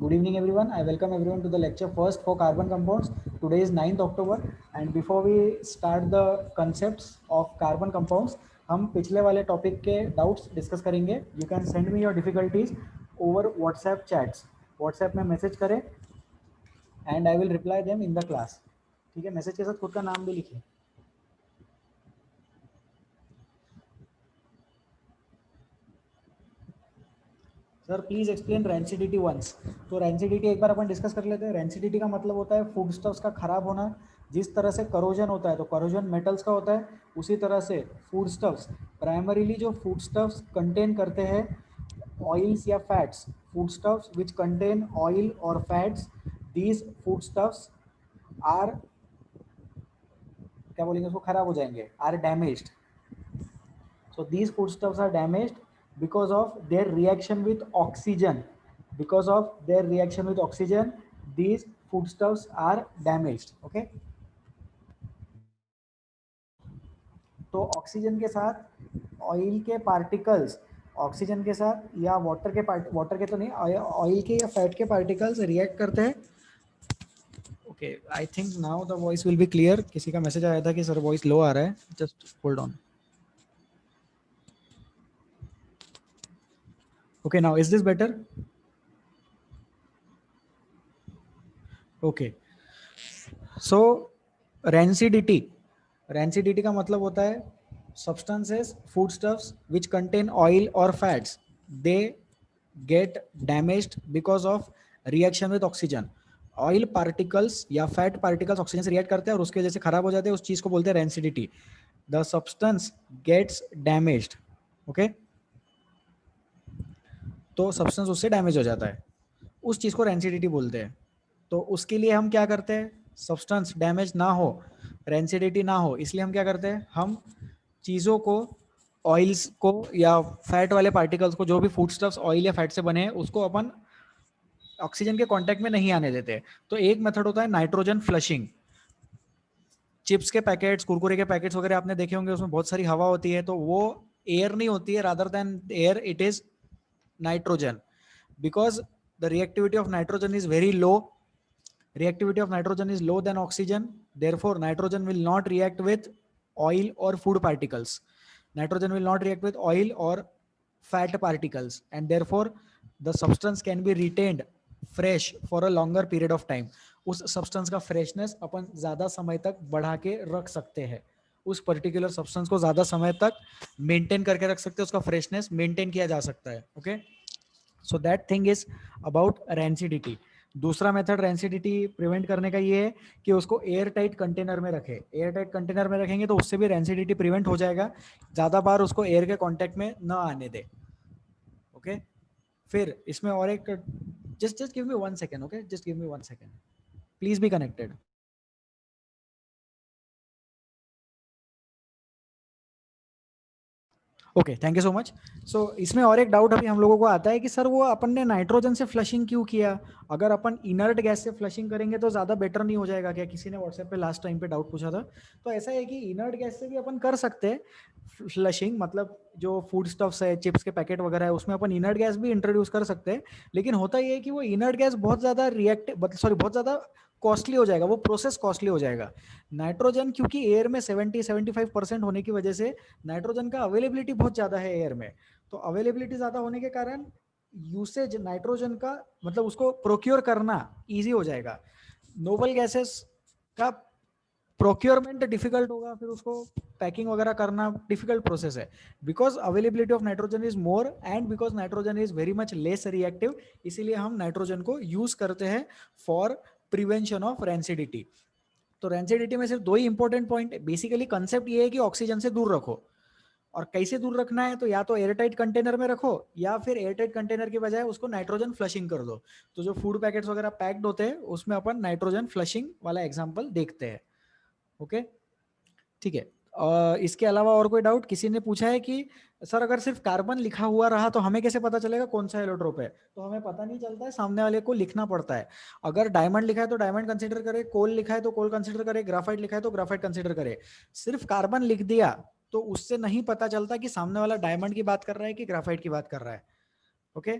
Good evening everyone. I welcome everyone to the lecture first for carbon compounds. Today is 9th October and before we start the concepts of carbon compounds, हम पिछले वाले topic के doubts discuss करेंगे. You can send me your difficulties over WhatsApp chats. WhatsApp में message करें and I will reply them in the class. ठीक है, message के साथ खुद का नाम भी लिखिए. Sir please explain rancidity once. तो रेंसिडिटी एक बार अपन डिस्कस कर लेते हैं. रेंसिडिटी का मतलब होता है फूड स्टफ्स का खराब होना. जिस तरह से करोजन होता है तो करोजन मेटल्स का होता है, उसी तरह से फूड स्टफ्स प्राइमरीली जो फूड स्टफ्स कंटेन करते हैं ऑयल्स या fats, foodstuffs which contain oil और fats, these foodstuffs are, क्या बोलेंगे उसको, खराब हो जाएंगे, are damaged. So these foodstuffs are damaged because of their reaction with oxygen. Because of their reaction with oxygen, these foodstuffs are damaged. Okay. तो oxygen के साथ ऑयल के पार्टिकल्स, ऑक्सीजन के साथ या वाटर के तो नहीं, ऑयल के या फैट के पार्टिकल्स रिएक्ट करते हैं. Okay, I think now the voice will be clear. किसी का मैसेज आया था कि सर वॉइस लो आ रहा है. Just hold on. Okay, now is this better? Okay. So rancidity, rancidity का मतलब होता है substances, foodstuffs which contain oil or fats, they get damaged because of reaction with oxygen. Oil particles या fat particles oxygen से react करते हैं और उसके वजह से खराब हो जाते हैं. उस चीज को बोलते हैं rancidity. The substance gets damaged. Okay, तो सब्सटेंस उससे डैमेज हो जाता है, उस चीज को रेंसिडिटी बोलते हैं. तो उसके लिए हम क्या करते हैं, सब्सटेंस डैमेज ना हो, रेंसिडिटी ना हो, इसलिए हम क्या करते हैं, हम चीज़ों को, ऑयल्स को या फैट वाले पार्टिकल्स को, जो भी फूड स्टफ्स ऑयल या फैट से बने हैं, उसको अपन ऑक्सीजन के कांटेक्ट में नहीं आने देते. तो एक मेथड होता है नाइट्रोजन फ्लशिंग. चिप्स के पैकेट्स, कुरकुरे के पैकेट्स वगैरह आपने देखे होंगे, उसमें बहुत सारी हवा होती है, तो वो एयर नहीं होती है, rather than air it is nitrogen. Because the reactivity of nitrogen is very low. Reactivity of nitrogen is low than oxygen. Therefore, nitrogen will not react with oil or food particles. Nitrogen will not react with oil or fat particles, and therefore, the substance can be retained fresh for a longer period of time. उस substance का freshness अपन ज़्यादा समय तक बढ़ा के रख सकते हैं. उस पर्टिकुलर सब्सटेंस को ज़्यादा समय तक मेंटेन करके रख सकते हैं, उसका फ्रेशनेस मेंटेन किया जा सकता है. Okay, so that thing is about rancidity. दूसरा मेथड रेंसिडिटी प्रिवेंट करने का ये है कि उसको एयर टाइट कंटेनर में रखें. एयर टाइट कंटेनर में रखेंगे तो उससे भी रेंसिडिटी प्रिवेंट हो जाएगा. ज़्यादा बार उसको एयर के कांटेक्ट में न आने दे. ओके, फिर इसमें और एक, just give me 1 second. Okay, just give me 1 second, please be connected. Okay, thank you so much. So इसमें और एक डाउट अभी हम लोगों को आता है कि सर वो अपन ने नाइट्रोजन से फ्लशिंग क्यों किया, अगर अपन इनर्ट गैस से फ्लशिंग करेंगे तो ज़्यादा बेटर नहीं हो जाएगा क्या? किसी ने व्हाट्सएप पे लास्ट टाइम पे डाउट पूछा था. तो ऐसा है कि इनर्ट गैस से भी अपन कर सकते हैं फ्लशिंग. मतलब जो फूड स्टफ्स है, चिप्स के पैकेट वगैरह है, उसमें अपन इनर्ट गैस भी इंट्रोड्यूस कर सकते हैं. लेकिन होता ये है कि वो इनर्ट गैस बहुत ज़्यादा बहुत ज़्यादा कॉस्टली हो जाएगा, वो प्रोसेस कॉस्टली हो जाएगा. नाइट्रोजन क्योंकि एयर में 70-75% होने की वजह से नाइट्रोजन का अवेलेबिलिटी बहुत ज़्यादा है एयर में. तो अवेलेबिलिटी ज़्यादा होने के कारण यूसेज नाइट्रोजन का, मतलब उसको प्रोक्योर करना ईजी हो जाएगा. नोबल गैसेस का प्रोक्योरमेंट डिफिकल्ट होगा, फिर उसको पैकिंग वगैरह करना डिफिकल्ट प्रोसेस है. Because availability of nitrogen is more and because nitrogen is very much less reactive, इसीलिए हम नाइट्रोजन को यूज करते हैं फॉर प्रिवेंशन ऑफ रेंसिडिटी. तो रेंसिडिटी में सिर्फ दो ही इंपॉर्टेंट पॉइंट. बेसिकली कंसेप्ट ये है कि ऑक्सीजन से दूर रखो. और कैसे दूर रखना है, तो या तो एयरटाइट कंटेनर में रखो या फिर एयरटाइट कंटेनर की बजाय उसको नाइट्रोजन फ्लशिंग कर दो. तो जो फूड पैकेट्स वगैरह पैक्ड होते हैं उसमें अपन नाइट्रोजन फ्लशिंग वाला एग्जांपल देखते हैं. ओके, ठीक है. इसके अलावा और कोई डाउट? किसी ने पूछा है कि सर अगर सिर्फ कार्बन लिखा हुआ रहा तो हमें कैसे पता चलेगा कौन सा एलोट्रोप है? तो हमें पता नहीं चलता है, सामने वाले को लिखना पड़ता है. अगर डायमंड लिखा है तो डायमंड कंसीडर करे, कोल लिखा है तो कोल कंसीडर करे, ग्राफाइट लिखा है तो ग्राफाइट कंसीडर करे. सिर्फ कार्बन लिख दिया तो उससे नहीं पता चलता कि सामने वाला डायमंड की बात कर रहा है कि ग्राफाइट की बात कर रहा है. Okay,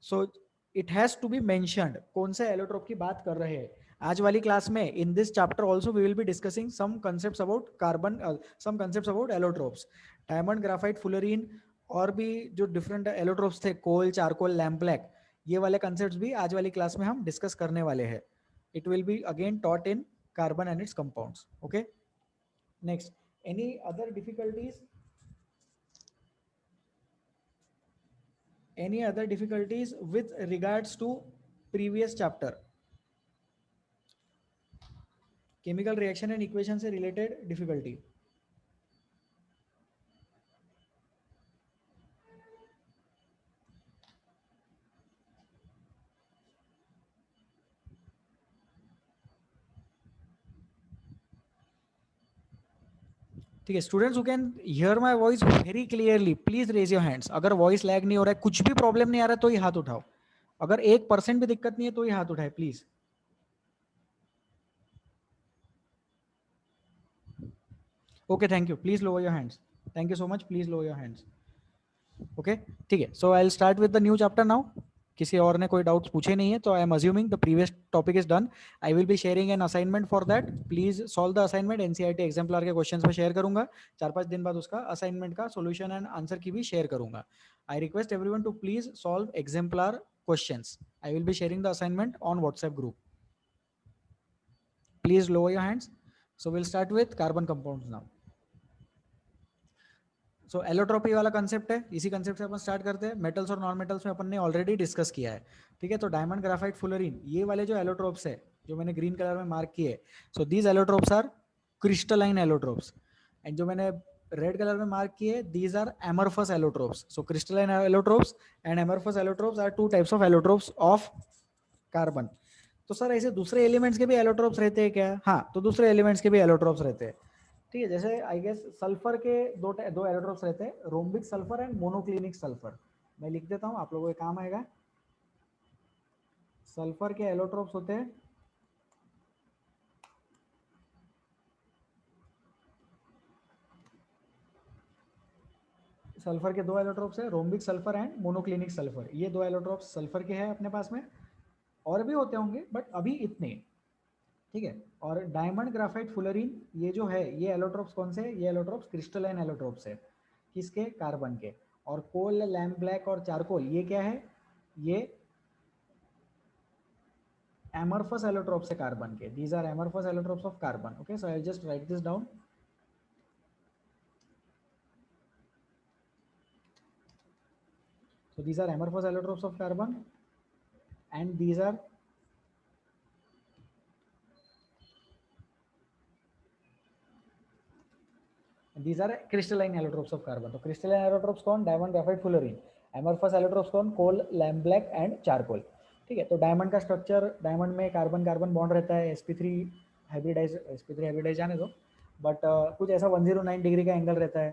so it has to be mentioned कौन से एलोट्रोप की बात कर रहे हैं। आज वाली क्लास में in this chapter also we will be discussing some concepts about carbon, some concepts about allotropes, diamond, graphite, fullerene, और भी जो डिफरेंट एलोट्रोप्स थे, कोल, चारकोल, लैम्प ब्लैक, ये वाले कंसेप्ट्स भी आज वाली क्लास में हम डिस्कस करने वाले हैं। It will be again taught in carbon and its compounds. Okay, next, any other difficulties, any other difficulties with regards to previous chapter, chemical reaction and equation से रिलेटेड डिफिकल्टी? ठीक है, students who can hear my voice very clearly please raise your hands. अगर voice lag नहीं हो रहा है, कुछ भी प्रॉब्लम नहीं आ रहा है, तो ही हाथ उठाओ। अगर 1% भी दिक्कत नहीं है तो ही हाथ उठाए please. Okay, thank you, please lower your hands. Thank you so much, please lower your hands. Okay, ठीक है, so I will start with the new chapter now. किसी और ने कोई डाउट्स पूछे नहीं है तो I am assuming the previous topic is done. I will be sharing an assignment for that, please solve the assignment. NCERT exemplar के questions में शेयर करूंगा, 4-5 दिन बाद उसका असाइनमेंट का सॉल्यूशन एंड आंसर की भी शेयर करूंगा। I request everyone to please solve exemplar questions. I will be sharing the assignment on WhatsApp group. Please lower your hands. So will start with carbon compounds now. So allotropy वाला concept है, इसी concept से अपन start करते हैं। Metals और non metals में अपन ने already discuss किया है। ठीक है, तो डायमंड, ग्राफाइट, फुलरीन, ये वाले जो एलोट्रोप्स है जो मैंने ग्रीन कलर में मार्क किए, so these allotropes are crystalline allotropes. And जो मैंने रेड कलर में मार्क किए, these are amorphous allotropes. So crystalline allotropes and amorphous allotropes are two types of allotropes of carbon. तो सर ऐसे दूसरे elements के भी एलोट्रोप्स रहते हैं क्या? हाँ, तो दूसरे एलिमेंट्स के भी एलोट्रोप्स रहते हैं। ठीक है, जैसे आई गेस सल्फर के दो एलोट्रोप्स रहते हैं, rhombic sulphur and monoclinic sulphur. मैं लिख देता हूँ, आप लोगों के काम आएगा। सल्फर के एलोट्रोप्स होते हैं सल्फर के दो एलोट्रोप्स है, rhombic sulphur and monoclinic sulphur. ये दो एलोट्रोप्स सल्फर के हैं अपने पास में, और भी होते होंगे बट अभी इतने। ठीक है, और डायमंड, ग्राफाइट, फुलरीन, ये जो है ये एलोट्रोप्स कौन से? ये एलोट्रोप्स क्रिस्टलाइन एलोट्रोप्स है। किसके? कार्बन के। और कोल, लैम्प ब्लैक और चारकोल, ये क्या है? ये amorphous allotropes है कार्बन के। these are amorphous allotropes of carbon. Okay, so I'll just write this down. So these are amorphous allotropes of carbon and these are crystalline allotropes of carbon. तो crystalline allotropes कौन? Diamond, graphite, fullerene. amorphous allotropes कौन? कोल, lamp black and charcoal. ठीक है, तो diamond का structure, diamond में carbon carbon bond रहता है, sp3 हाइब्रिडाइज, sp3 हाइब्रिडाइज जाने दो, बट कुछ ऐसा 109 डिग्री का एंगल रहता है।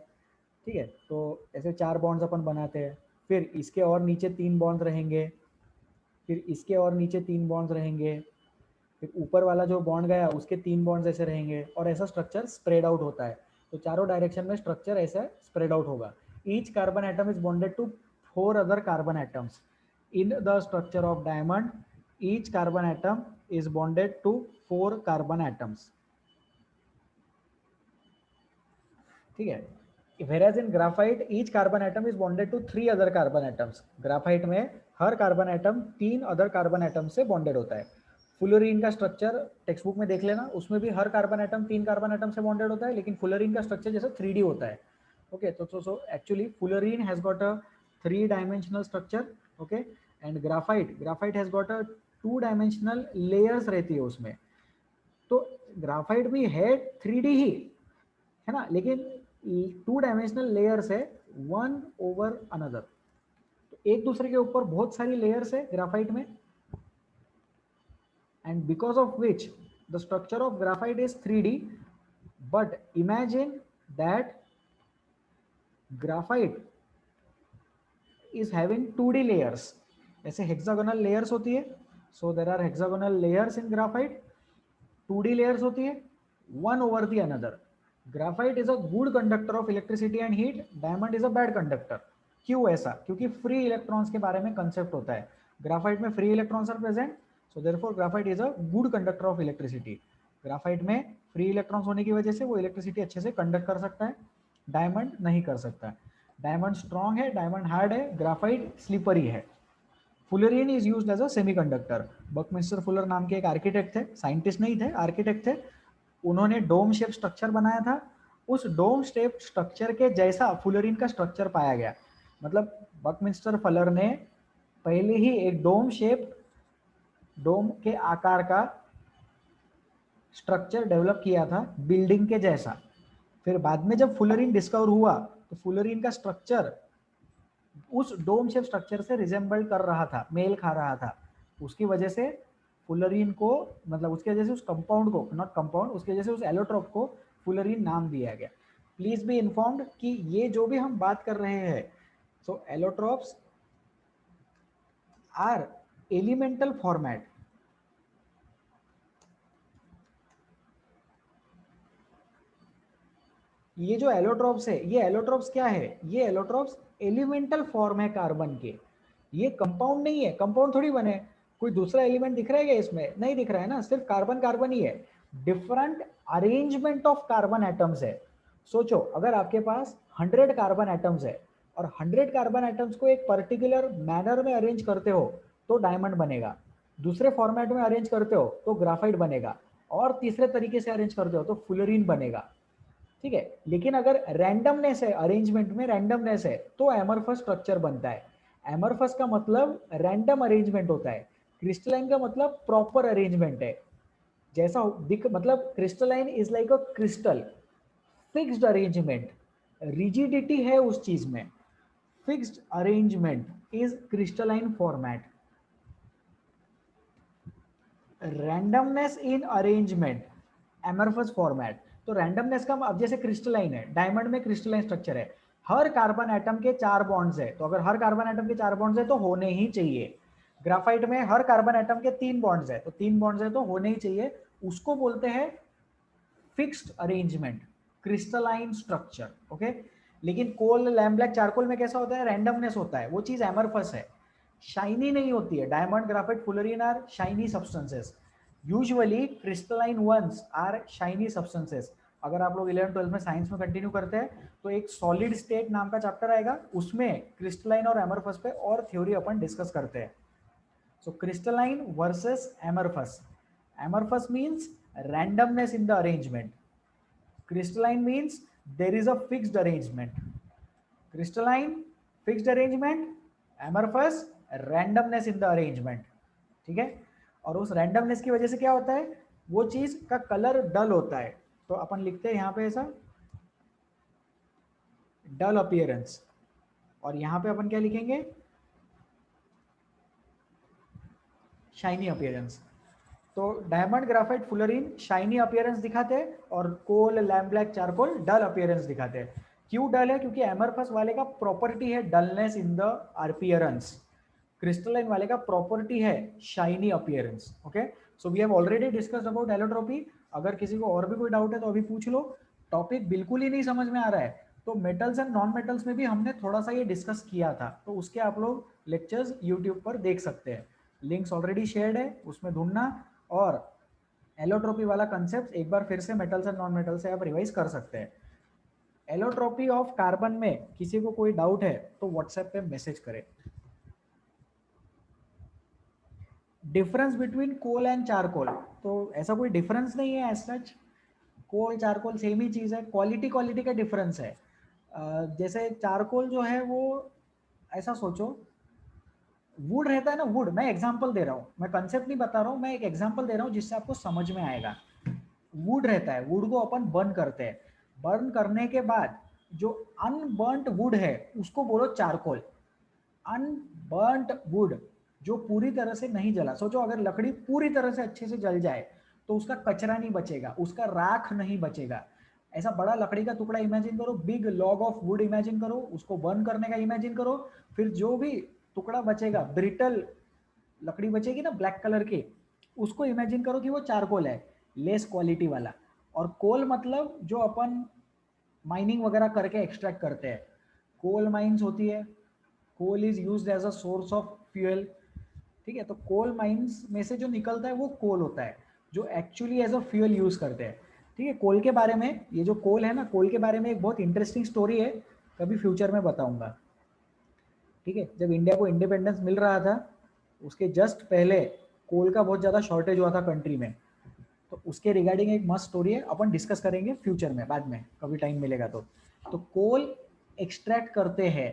ठीक है, तो ऐसे 4 बॉन्ड्स अपन बनाते हैं, फिर इसके और नीचे 3 बॉन्ड रहेंगे, फिर इसके और नीचे 3 बॉन्ड्स रहेंगे, फिर ऊपर वाला जो बॉन्ड गया उसके 3 बॉन्ड्स ऐसे रहेंगे, और ऐसा स्ट्रक्चर स्प्रेड आउट होता है। तो चारों डायरेक्शन में स्ट्रक्चर ऐसा स्प्रेड आउट होगा। Each carbon atom is bonded to 4 other carbon atoms in the structure of diamond. Each carbon atom is bonded to 4 carbon atoms. ठीक है, whereas in graphite each carbon atom is bonded to 3 other carbon atoms। Graphite में हर carbon atom 3 other carbon atom से bonded होता है। Fullerene का structure text book में देख लेना, उसमें भी हर कार्बन एटम 3 कार्बन एटम से बॉन्डेड होता है, लेकिन फुलरीन का स्ट्रक्चर जैसे 3D होता है। ओके, तो actually fullerene has got a 3 dimensional structure. Okay, and graphite has got a 2 dimensional layers रहती है उसमें। तो ग्राफाइट भी है 3D ही है ना, लेकिन 2 डायमेंशनल लेयर्स है, वन ओवर अनदर। तो एक दूसरे के ऊपर बहुत सारी लेयर्स है ग्राफाइट में, and because of which the structure of graphite is 3D। But imagine that graphite is having 2D layers. ऐसे हेक्सागोनल लेयर्स होती है, so there are hexagonal layers in graphite. 2D layers होती है, one over the another. Graphite is a good conductor of electricity and heat, diamond is a bad conductor. क्यों ऐसा? क्योंकि free electrons के बारे में कंसेप्ट होता है। ग्राफाइट में free electrons are present, so therefore graphite is a good conductor of electricity. Graphite में फ्री इलेक्ट्रॉन्स होने की वजह से वो इलेक्ट्रिसिटी अच्छे से कंडक्ट कर सकता है, डायमंड नहीं कर सकता। डायमंड स्ट्रॉन्ग है, डायमंड हार्ड है, ग्राफाइट स्लिपरी है। Fullerene is used as a semiconductor. Buckminster Fuller नाम के एक आर्किटेक्ट थे, साइंटिस्ट नहीं थे, आर्किटेक्ट थे। उन्होंने डोम शेप स्ट्रक्चर बनाया था। उस डोम शेप स्ट्रक्चर के जैसा फुलरिन का स्ट्रक्चर पाया गया। मतलब बकमिस्टर फुलर ने पहले ही एक डोम शेप, डोम के आकार का स्ट्रक्चर डेवलप किया था बिल्डिंग के जैसा। फिर बाद में जब फुलरिन डिस्कवर हुआ तो फुलरिन का स्ट्रक्चर उस डोम शेप स्ट्रक्चर से रिजेंबल कर रहा था, मेल खा रहा था। उसकी वजह से फुलरिन को, मतलब उसकी वजह से उस कंपाउंड को, नॉट कंपाउंड, उसकी वजह से उस एलोट्रोप को फुलरिन नाम दिया गया। प्लीज बी इन्फॉर्म्ड कि ये जो भी हम बात कर रहे हैं, सो एलोट्रोप्स आर एलिमेंटल फॉर्मेट। ये जो एलोट्रोप्स है, ये एलोट्रोप्स क्या है, ये एलोट्रोप्स एलिमेंटल फॉर्म है कार्बन के। ये कंपाउंड नहीं है, कंपाउंड थोड़ी बने। कोई दूसरा एलिमेंट दिख रहा है क्या इसमें? नहीं दिख रहा है ना, सिर्फ कार्बन कार्बन ही है। Different arrangement of carbon atoms है। सोचो अगर आपके पास 100 कार्बन एटम्स है और 100 कार्बन एटम्स को एक पर्टिकुलर मैनर में अरेंज करते हो तो डायमंड बनेगा, दूसरे फॉर्मेट में अरेंज करते हो तो ग्राफाइट बनेगा, और तीसरे तरीके से अरेंज करते हो तो फुलरिन बनेगा। ठीक है, लेकिन अगर रैंडमनेस है, अरेंजमेंट में रैंडमनेस है, तो एमरफस स्ट्रक्चर बनता है। एमरफस का मतलब रैंडम अरेंजमेंट होता है, क्रिस्टलाइन का मतलब प्रॉपर अरेंजमेंट है। जैसा दिख, मतलब crystalline is like a crystal, fixed arrangement, rigidity है उस चीज में, fixed arrangement is crystalline format. Randomness in arrangement, amorphous format. तो रैंडमनेस का, अब जैसे क्रिस्टलाइन है, डायमंड में क्रिस्टलाइन स्ट्रक्चर है, हर कार्बन एटम के 4 बॉन्ड्स है, तो अगर हर कार्बन एटम के 4 बॉन्ड्स है तो होने ही चाहिए। ग्राफाइट में हर कार्बन एटम के 3 बॉन्ड्स है, तो 3 बॉन्ड्स है तो होने ही चाहिए। उसको बोलते हैं fixed arrangement, crystalline structure. Okay, लेकिन कोल, लैम्प ब्लैक, चारकोल में कैसा होता है, रैंडमनेस होता है, वो चीज एमरफस है, शाइनी नहीं होती है। Diamond, graphite, fullerene are shiny substances. Usually crystalline ones are shiny substances. अगर आप लोग 11 12 में साइंस में कंटिन्यू करते हैं तो एक सॉलिड स्टेट नाम का चैप्टर आएगा, उसमें क्रिस्टलाइन और एमरफस पे और थ्योरी अपन डिस्कस करते हैं। So crystalline versus amorphous. Amorphous means randomness in the arrangement. Crystalline means there is a fixed arrangement. Crystalline, fixed arrangement. Amorphous, randomness in the arrangement. ठीक है, और उस randomness की वजह से क्या होता है, वो चीज का कलर डल होता है। तो अपन लिखते हैं यहां पे ऐसा, डल अपीयरेंस, और यहां पे अपन क्या लिखेंगे, शाइनी अपीयरेंस। तो diamond, graphite, fullerene shiny appearance दिखाते हैं, और कोल, लैम्प ब्लैक, चारकोल डल अपीयरेंस दिखाते हैं। क्यों डल है? क्योंकि एमरफस वाले का प्रॉपर्टी है dullness in the appearance, crystalline वाले का प्रॉपर्टी है shiny appearance. Okay, so we have already discussed about allotropy. अगर किसी को और भी कोई डाउट है तो अभी पूछ लो। टॉपिक बिल्कुल ही नहीं समझ में आ रहा है तो मेटल्स एंड नॉन मेटल्स में भी हमने थोड़ा सा ये डिस्कस किया था, तो उसके आप लोग लेक्चर्स यूट्यूब पर देख सकते हैं, लिंक्स ऑलरेडी शेयर्ड है, उसमें ढूंढना। और एलोट्रोपी वाला कंसेप्ट एक बार फिर से मेटल्स एंड नॉन मेटल से आप रिवाइज कर सकते हैं। एलोट्रोपी ऑफ कार्बन में किसी को कोई डाउट है तो व्हाट्सएप पे मैसेज करें। Difference between coal and charcoal, तो ऐसा कोई डिफरेंस नहीं है as such. Coal charcoal same ही चीज़ है, क्वालिटी क्वालिटी का डिफरेंस है। जैसे चारकोल जो है वो, ऐसा सोचो, वुड रहता है ना, वुड, मैं एग्जांपल दे रहा हूँ, मैं कंसेप्ट नहीं बता रहा हूँ, मैं एक एग्जांपल दे रहा हूँ जिससे आपको समझ में आएगा। वुड रहता है, वुड को अपन बर्न करते हैं, बर्न करने के बाद जो अनबर्नट वुड है उसको बोलो चारकोल। अनबर्नट वुड जो पूरी तरह से नहीं जला, सोचो अगर लकड़ी पूरी तरह से अच्छे से जल जाए तो उसका कचरा नहीं बचेगा, उसका राख नहीं बचेगा। ऐसा बड़ा लकड़ी का टुकड़ा इमेजिन करो, big log of would imagine करो, उसको बर्न करने का इमेजिन करो, फिर जो भी टुकड़ा बचेगा, ब्रिटल लकड़ी बचेगी ना ब्लैक कलर की, उसको इमेजिन करो कि वो चारकोल है, लेस क्वालिटी वाला। और कोल मतलब जो अपन माइनिंग वगैरह करके एक्सट्रैक्ट करते हैं, कोल माइंस होती है, coal is used as a source of fuel. ठीक है, तो कोल माइंस में से जो निकलता है वो कोल होता है जो actually as a fuel use करते हैं। ठीक है, कोल के बारे में, ये जो कोल है ना, कोल के बारे में एक बहुत इंटरेस्टिंग स्टोरी है, कभी फ्यूचर में बताऊंगा। ठीक है, जब इंडिया को इंडिपेंडेंस मिल रहा था उसके जस्ट पहले कोल का बहुत ज़्यादा शॉर्टेज हुआ था कंट्री में। तो उसके रिगार्डिंग एक मस्त स्टोरी है, अपन डिस्कस करेंगे फ्यूचर में, बाद में कभी टाइम मिलेगा तो कोल एक्सट्रैक्ट करते हैं,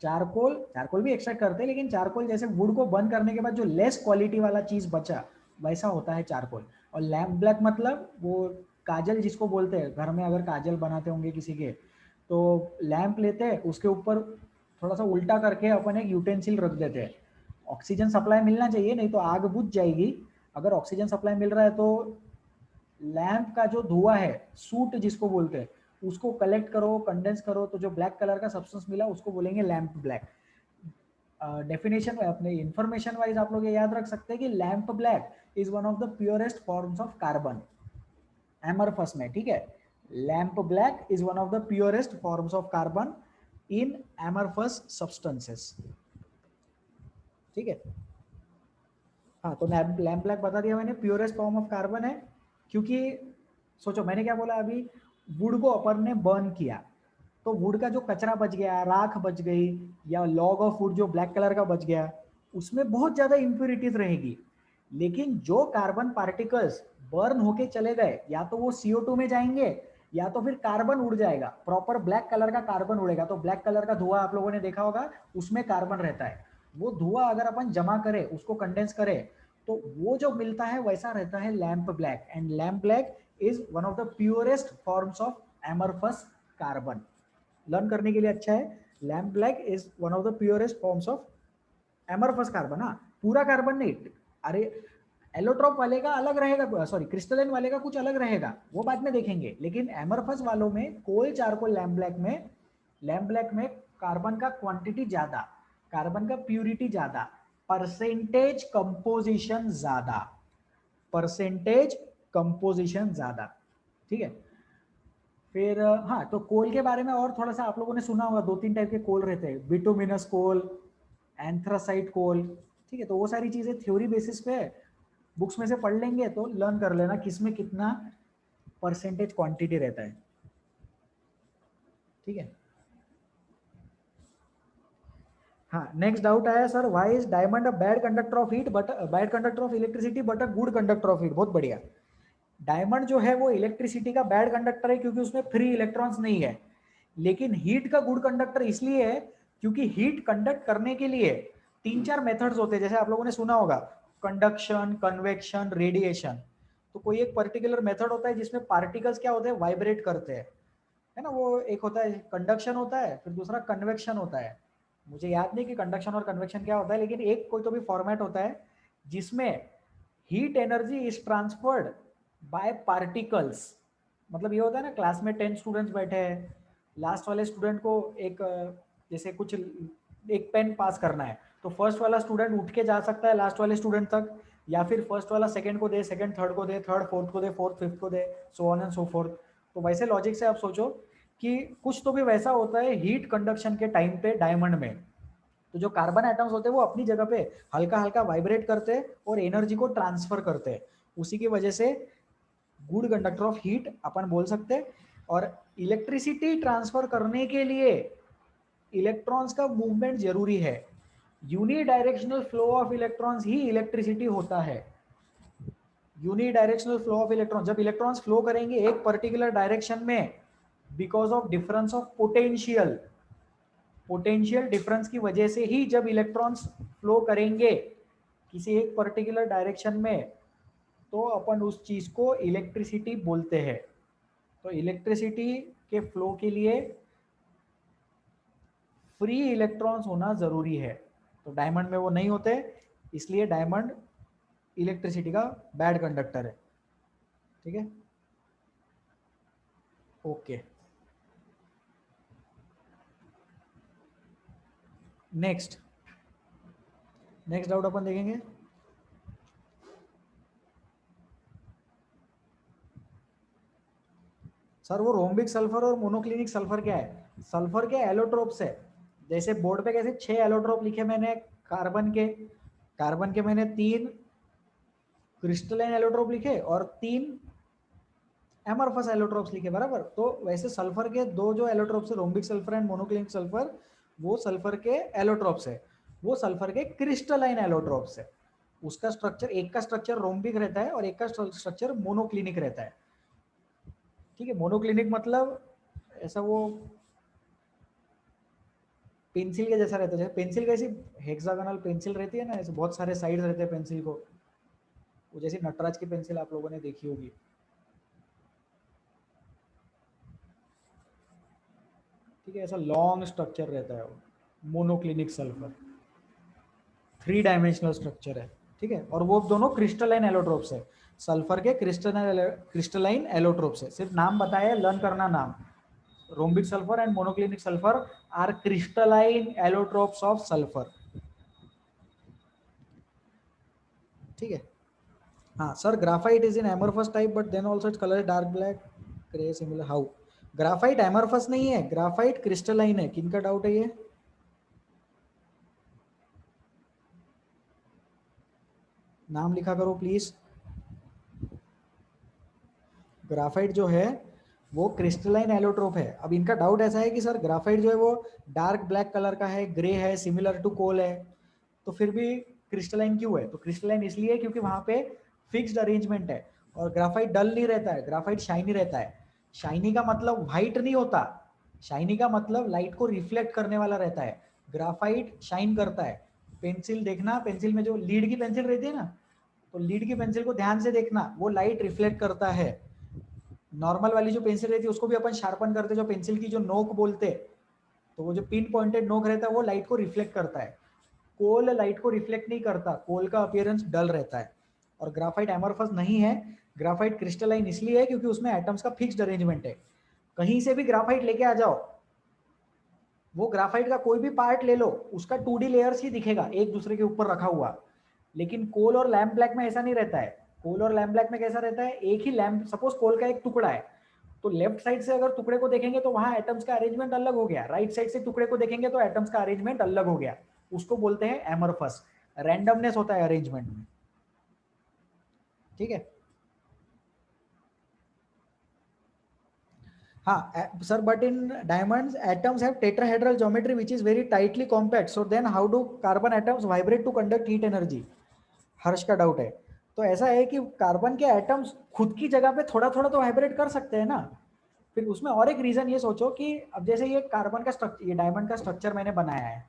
चारकोल, चारकोल भी एक्सट्रैक्ट करते हैं, लेकिन चारकोल जैसे वुड को बर्न करने के बाद जो लेस क्वालिटी वाला चीज बचा वैसा होता है चारकोल। और लैम्प ब्लैक मतलब वो काजल जिसको बोलते हैं, घर में अगर काजल बनाते होंगे किसी के, तो लैंप लेते हैं, उसके ऊपर थोड़ा सा उल्टा करके अपन एक यूटेंसिल रख देते हैं। ऑक्सीजन सप्लाई मिलना चाहिए, नहीं तो आग बुझ जाएगी। अगर ऑक्सीजन सप्लाई मिल रहा है तो लैंप का जो धुआं है, सूट जिसको बोलते हैं, उसको कलेक्ट करो, कंडेंस करो, तो जो ब्लैक कलर का सब्सटेंस मिला उसको बोलेंगे लैंप ब्लैक। डेफिनेशन अपने इंफॉर्मेशन वाइज आप लोग ये याद रख सकते हैं कि lamp black is one of the purest forms of carbon amorphous में। ठीक है, lamp black is one of the purest forms of carbon in amorphous substances. ठीक है, हाँ, तो लैम्प ब्लैक बता दिया मैंने, प्योरेस्ट फॉर्म ऑफ कार्बन है। क्योंकि सोचो मैंने क्या बोला अभी, वुड को अपन ने बर्न किया, तो वुड का जो कचरा बच गया, राख बच गई, या लॉग ऑफ वुड जो ब्लैक कलर का बच गया, उसमें बहुत ज्यादा इंप्योरिटीज रहेगी। लेकिन जो कार्बन पार्टिकल्स बर्न होके चले गए, या तो वो CO2 में जाएंगे, या तो फिर कार्बन उड़ जाएगा, प्रॉपर ब्लैक कलर का कार्बन उड़ेगा। तो ब्लैक कलर का धुआं आप लोगों ने देखा होगा, उसमें कार्बन रहता है। वो धुआं अगर अपन जमा करें, उसको कंडेंस करें, तो वो जो मिलता है वैसा रहता है lamp black. And lamp black is one of the purest forms of amorphous carbon. Learn करने के लिए अच्छा है, lamp black is one of the purest forms of amorphous carbon. हाँ, पूरा कार्बन नहीं, अरे एलोट्रॉप वाले का अलग रहेगा, सॉरी क्रिस्टलन वाले का कुछ अलग रहेगा, वो बाद में देखेंगे। लेकिन एमरफस वालों में कोल, चारकोल, लैम्प ब्लैक में कार्बन का क्वांटिटी ज्यादा, कार्बन का प्यूरिटी ज्यादा, परसेंटेज कंपोजिशन ज्यादा, परसेंटेज कंपोजिशन ज्यादा। ठीक है, फिर हाँ, तो कोल के बारे में और थोड़ा सा आप लोगों ने सुना होगा, 2-3 टाइप के कोल रहते हैं, बिटुमिनस कोल, एंथ्रासाइट कोल। ठीक है, तो वो सारी चीजें थ्योरी बेसिस पे बुक्स में से पढ़ लेंगे तो लर्न कर लेना किसमें कितना परसेंटेज क्वांटिटी रहता है। ठीक है, हाँ, नेक्स्ट डाउट आया sir, why is diamond a bad conductor of heat but bad conductor of electricity but a good conductor of heat. बहुत बढ़िया। डायमंड जो है वो इलेक्ट्रिसिटी का बैड कंडक्टर है क्योंकि उसमें फ्री इलेक्ट्रॉन्स नहीं है। लेकिन हीट का गुड कंडक्टर इसलिए है क्योंकि हीट कंडक्ट करने के लिए 3-4 मेथड्स होते हैं, जैसे आप लोगों ने सुना होगा, कंडक्शन, कन्वेक्शन, रेडिएशन। तो कोई एक पर्टिकुलर मेथड होता है जिसमें पार्टिकल्स क्या होते हैं, वाइब्रेट करते हैं, है ना। वो एक होता है कंडक्शन होता है, फिर दूसरा कन्वेक्शन होता है। मुझे याद नहीं कि कंडक्शन और कन्वेक्शन क्या होता है, लेकिन एक कोई तो भी फॉर्मेट होता है जिसमें heat energy is transferred by particles. मतलब ये होता है ना, क्लास में 10 स्टूडेंट्स बैठे हैं, लास्ट वाले स्टूडेंट को एक जैसे कुछ एक पेन पास करना है, तो फर्स्ट वाला स्टूडेंट उठ के जा सकता है लास्ट वाले स्टूडेंट तक, या फिर फर्स्ट वाला सेकंड को दे, सेकंड थर्ड को दे, थर्ड फोर्थ को दे, फोर्थ फिफ्थ को दे, so on and so forth. तो वैसे लॉजिक से आप सोचो कि कुछ तो भी वैसा होता है हीट कंडक्शन के टाइम पे डायमंड में। तो जो कार्बन एटम्स होते हैं वो अपनी जगह पे हल्का हल्का वाइब्रेट करते हैं और एनर्जी को ट्रांसफर करते हैं, उसी की वजह से गुड कंडक्टर ऑफ हीट अपन बोल सकते हैं। और इलेक्ट्रिसिटी ट्रांसफर करने के लिए इलेक्ट्रॉन्स का मूवमेंट जरूरी है। Unidirectional flow of electrons he electricity होता है। यूनिडायरेक्शनल फ्लो ऑफ इलेक्ट्रॉन, जब इलेक्ट्रॉन्स फ्लो करेंगे एक पर्टिकुलर डायरेक्शन में, because of difference of potential, potential difference की वजह से ही जब इलेक्ट्रॉन्स फ्लो करेंगे किसी एक पर्टिकुलर डायरेक्शन में, तो अपन उस चीज को इलेक्ट्रिसिटी बोलते हैं। तो इलेक्ट्रिसिटी के फ्लो के लिए फ्री इलेक्ट्रॉन्स होना जरूरी है, तो डायमंड में वो नहीं होते, इसलिए डायमंड इलेक्ट्रिसिटी का बैड कंडक्टर है। ठीक है, ओके। नेक्स्ट नेक्स्ट डाउट अपन देखेंगे। सर वो रोम्बिक सल्फर और मोनोक्लिनिक सल्फर क्या है? सल्फर के एलोट्रोप्स है, जैसे बोर्ड पे कैसे 6 एलोट्रोप लिखे मैंने कार्बन के, कार्बन के मैंने 3 क्रिस्टलाइन एलोट्रोप लिखे और 3 एमरफस एलोट्रोप्स लिखे, बराबर। तो वैसे सल्फर के 2 जो एलोट्रोप्स है, rhombic sulphur and monoclinic sulphur, वो सल्फर के एलोट्रोप्स है, वो सल्फर के क्रिस्टलाइन एलोट्रोप्स है। उसका स्ट्रक्चर, एक का स्ट्रक्चर रोम्बिक रहता है और एक का स्ट्रक्चर मोनोक्लिनिक रहता है, ठीक है। मोनोक्लिनिक मतलब ऐसा वो पेंसिल के जैसा रहता है, पेंसिल कैसी हेक्सागोनल पेंसिल रहती है ना, ऐसे बहुत सारे साइड रहते हैं पेंसिल को, वो जैसी नटराज की पेंसिल आप लोगों ने देखी होगी, ठीक है। ऐसा लॉन्ग स्ट्रक्चर रहता है वो मोनोक्लिनिक सल्फर, 3 डायमेंशनल स्ट्रक्चर है, ठीक है। और वो दोनों क्रिस्टलाइन एलोट्रोप्स है, सल्फर के क्रिस्टलाइन एलोट्रोप्स है। सिर्फ नाम बताया, लर्न करना नाम। Rhombic sulphur and monoclinic sulphur are crystalline allotropes of sulphur, ठीक है। हाँ sir, graphite is in amorphous type but then also its colour dark black grey similar, how? Graphite amorphous नहीं है, ग्राफाइट क्रिस्टलाइन है। किनका doubt है ये? नाम लिखा करो प्लीज। ग्राफाइट जो है वो क्रिस्टलाइन एलोट्रोप है। अब इनका डाउट ऐसा है कि सर ग्राफाइट जो है वो डार्क ब्लैक कलर का है, ग्रे है, सिमिलर टू कोल है, तो फिर भी क्रिस्टलाइन क्यों है? तो क्रिस्टलाइन इसलिए क्योंकि वहां पे फिक्स्ड अरेंजमेंट है, और ग्राफाइट डल नहीं रहता है, ग्राफाइट शाइनी रहता है। शाइनी का मतलब व्हाइट नहीं होता, शाइनी का मतलब लाइट को रिफ्लेक्ट करने वाला रहता है। ग्राफाइट शाइन करता है। पेंसिल देखना, पेंसिल में जो लीड की पेंसिल रहती है ना, तो लीड की पेंसिल को ध्यान से देखना, वो लाइट रिफ्लेक्ट करता है। नॉर्मल वाली जो पेंसिल रहती है उसको भी अपन शार्पन करते, जो पेंसिल की जो नोक बोलते, तो वो जो पिन पॉइंटेड नोक रहता है वो लाइट को रिफ्लेक्ट करता है। कोल लाइट को रिफ्लेक्ट नहीं करता, कोल का अपीयरेंस डल रहता है। और ग्राफाइट एमरफस नहीं है, ग्राफाइट क्रिस्टलाइन इसलिए है क्योंकि उसमें एटम्स का फिक्स्ड अरेंजमेंट है। कहीं से भी ग्राफाइट लेके आ जाओ, वो ग्राफाइट का कोई भी पार्ट ले लो, उसका 2D लेयर्स ही दिखेगा एक दूसरे के ऊपर रखा हुआ। लेकिन कोल और लैम्प ब्लैक में ऐसा नहीं रहता है। कोल और लैम्प ब्लैक में कैसा रहता है, एक ही लैम्प, सपोज कोल का एक टुकड़ा है, तो लेफ्ट साइड से अगर टुकड़े को देखेंगे तो वहां एटम्स का अरेंजमेंट अलग हो गया, राइट साइड से टुकड़े को देखेंगे तो एटम्स का अरेंजमेंट अलग हो गया। उसको बोलते हैं एमरफस, रैंडमनेस होता है अरेंजमेंट में, ठीक है। हाँ sir, but in diamonds atoms have tetrahedral geometry which is very tightly compact, so then how do carbon atoms vibrate to conduct heat energy? Harsh का डाउट है। तो ऐसा है कि कार्बन के एटम्स खुद की जगह पे थोड़ा थोड़ा तो वाइब्रेट कर सकते हैं ना। फिर उसमें और एक रीजन ये सोचो कि अब जैसे ये कार्बन का स्ट्रक्चर, ये डायमंड का स्ट्रक्चर मैंने बनाया है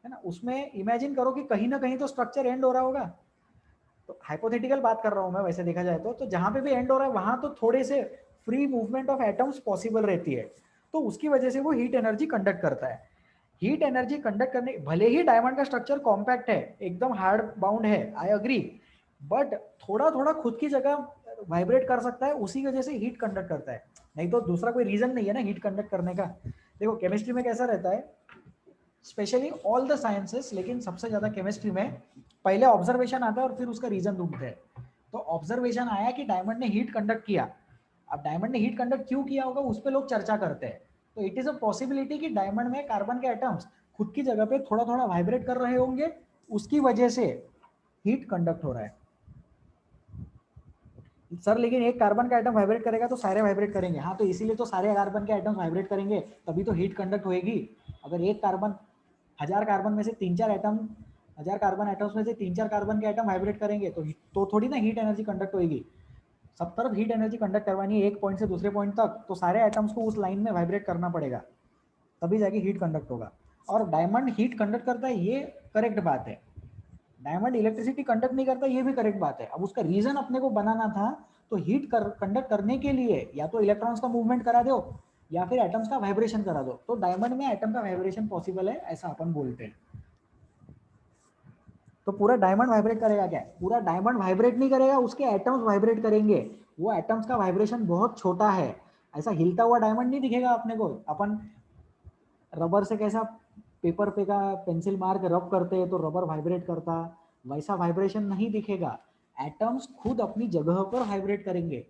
ना, उसमें इमेजिन करो कि कहीं ना कहीं तो स्ट्रक्चर एंड हो रहा होगा। तो हाइपोथेटिकल बात कर रहा हूं मैं, वैसे देखा जाए तो जहां पे भी एंड हो रहा है वहां तो थोड़े से free movement of atoms possible रहती है, तो उसकी वजह से वो हीट एनर्जी कंडक्ट करता है। हीट एनर्जी कंडक्ट करने, भले ही डायमंड का स्ट्रक्चर कॉम्पैक्ट है, एकदम हार्ड बाउंड है, आई अग्री, बट थोड़ा थोड़ा खुद की जगह वाइब्रेट कर सकता है, उसी वजह से हीट कंडक्ट करता है। नहीं तो दूसरा कोई रीजन नहीं है ना हीट कंडक्ट करने का। देखो केमिस्ट्री में कैसा रहता है, स्पेशली ऑल द साइंसेस, लेकिन सबसे ज्यादा केमिस्ट्री में पहले ऑब्जर्वेशन आता है और फिर उसका रीजन ढूंढते हैं। तो ऑब्जर्वेशन आया कि डायमंड ने हीट कंडक्ट किया, अब डायमंड ने हीट कंडक्ट क्यों किया होगा उस पर लोग चर्चा करते हैं। तो इट इज अ पॉसिबिलिटी कि डायमंड में कार्बन के एटम्स खुद की जगह पे थोड़ा थोड़ा वाइब्रेट कर रहे होंगे, उसकी वजह से हीट कंडक्ट हो रहा है। सर लेकिन एक कार्बन का एटम वाइब्रेट करेगा तो सारे वाइब्रेट करेंगे, हाँ तो इसीलिए तो सारे कार्बन के एटम्स वाइब्रेट करेंगे, तभी तो हीट कंडक्ट होएगी। अगर एक कार्बन, 1000 कार्बन में से 3-4 एटम, 1000 कार्बन एटम्स में से 3-4 कार्बन के एटम वाइब्रेट करेंगे तो थोड़ी ना हीट एनर्जी कंडक्ट होएगी। सब तरफ हीट एनर्जी कंडक्ट करवानी है एक पॉइंट से दूसरे पॉइंट तक, तो सारे एटम्स को उस लाइन में वाइब्रेट करना पड़ेगा, तभी जाके हीट कंडक्ट होगा। और डायमंड हीट कंडक्ट करता है, ये करेक्ट बात है। डायमंड इलेक्ट्रिसिटी कंडक्ट नहीं करता, ये भी करेक्ट बात है। अब उसका रीजन अपने को बनाना था, तो हीट कंडक्ट करने के लिए या तो इलेक्ट्रॉन्स का मूवमेंट करा दो या फिर एटम्स का वाइब्रेशन करा दो। तो डायमंड में एटम का वाइब्रेशन पॉसिबल है, ऐसा अपन बोलते हैं। तो पूरा डायमंड वाइब्रेट करेगा क्या? पूरा डायमंड वाइब्रेट नहीं करेगा, उसके एटम्स वाइब्रेट करेंगे। वो एटम्स का वाइब्रेशन बहुत छोटा है, ऐसा हिलता हुआ डायमंड नहीं दिखेगा अपने को। अपन रबर से कैसा पेपर पे का पेंसिल मार के रब करते हैं तो रबर वाइब्रेट करता, वैसा वाइब्रेशन नहीं दिखेगा। एटम्स खुद अपनी जगह पर वाइब्रेट करेंगे।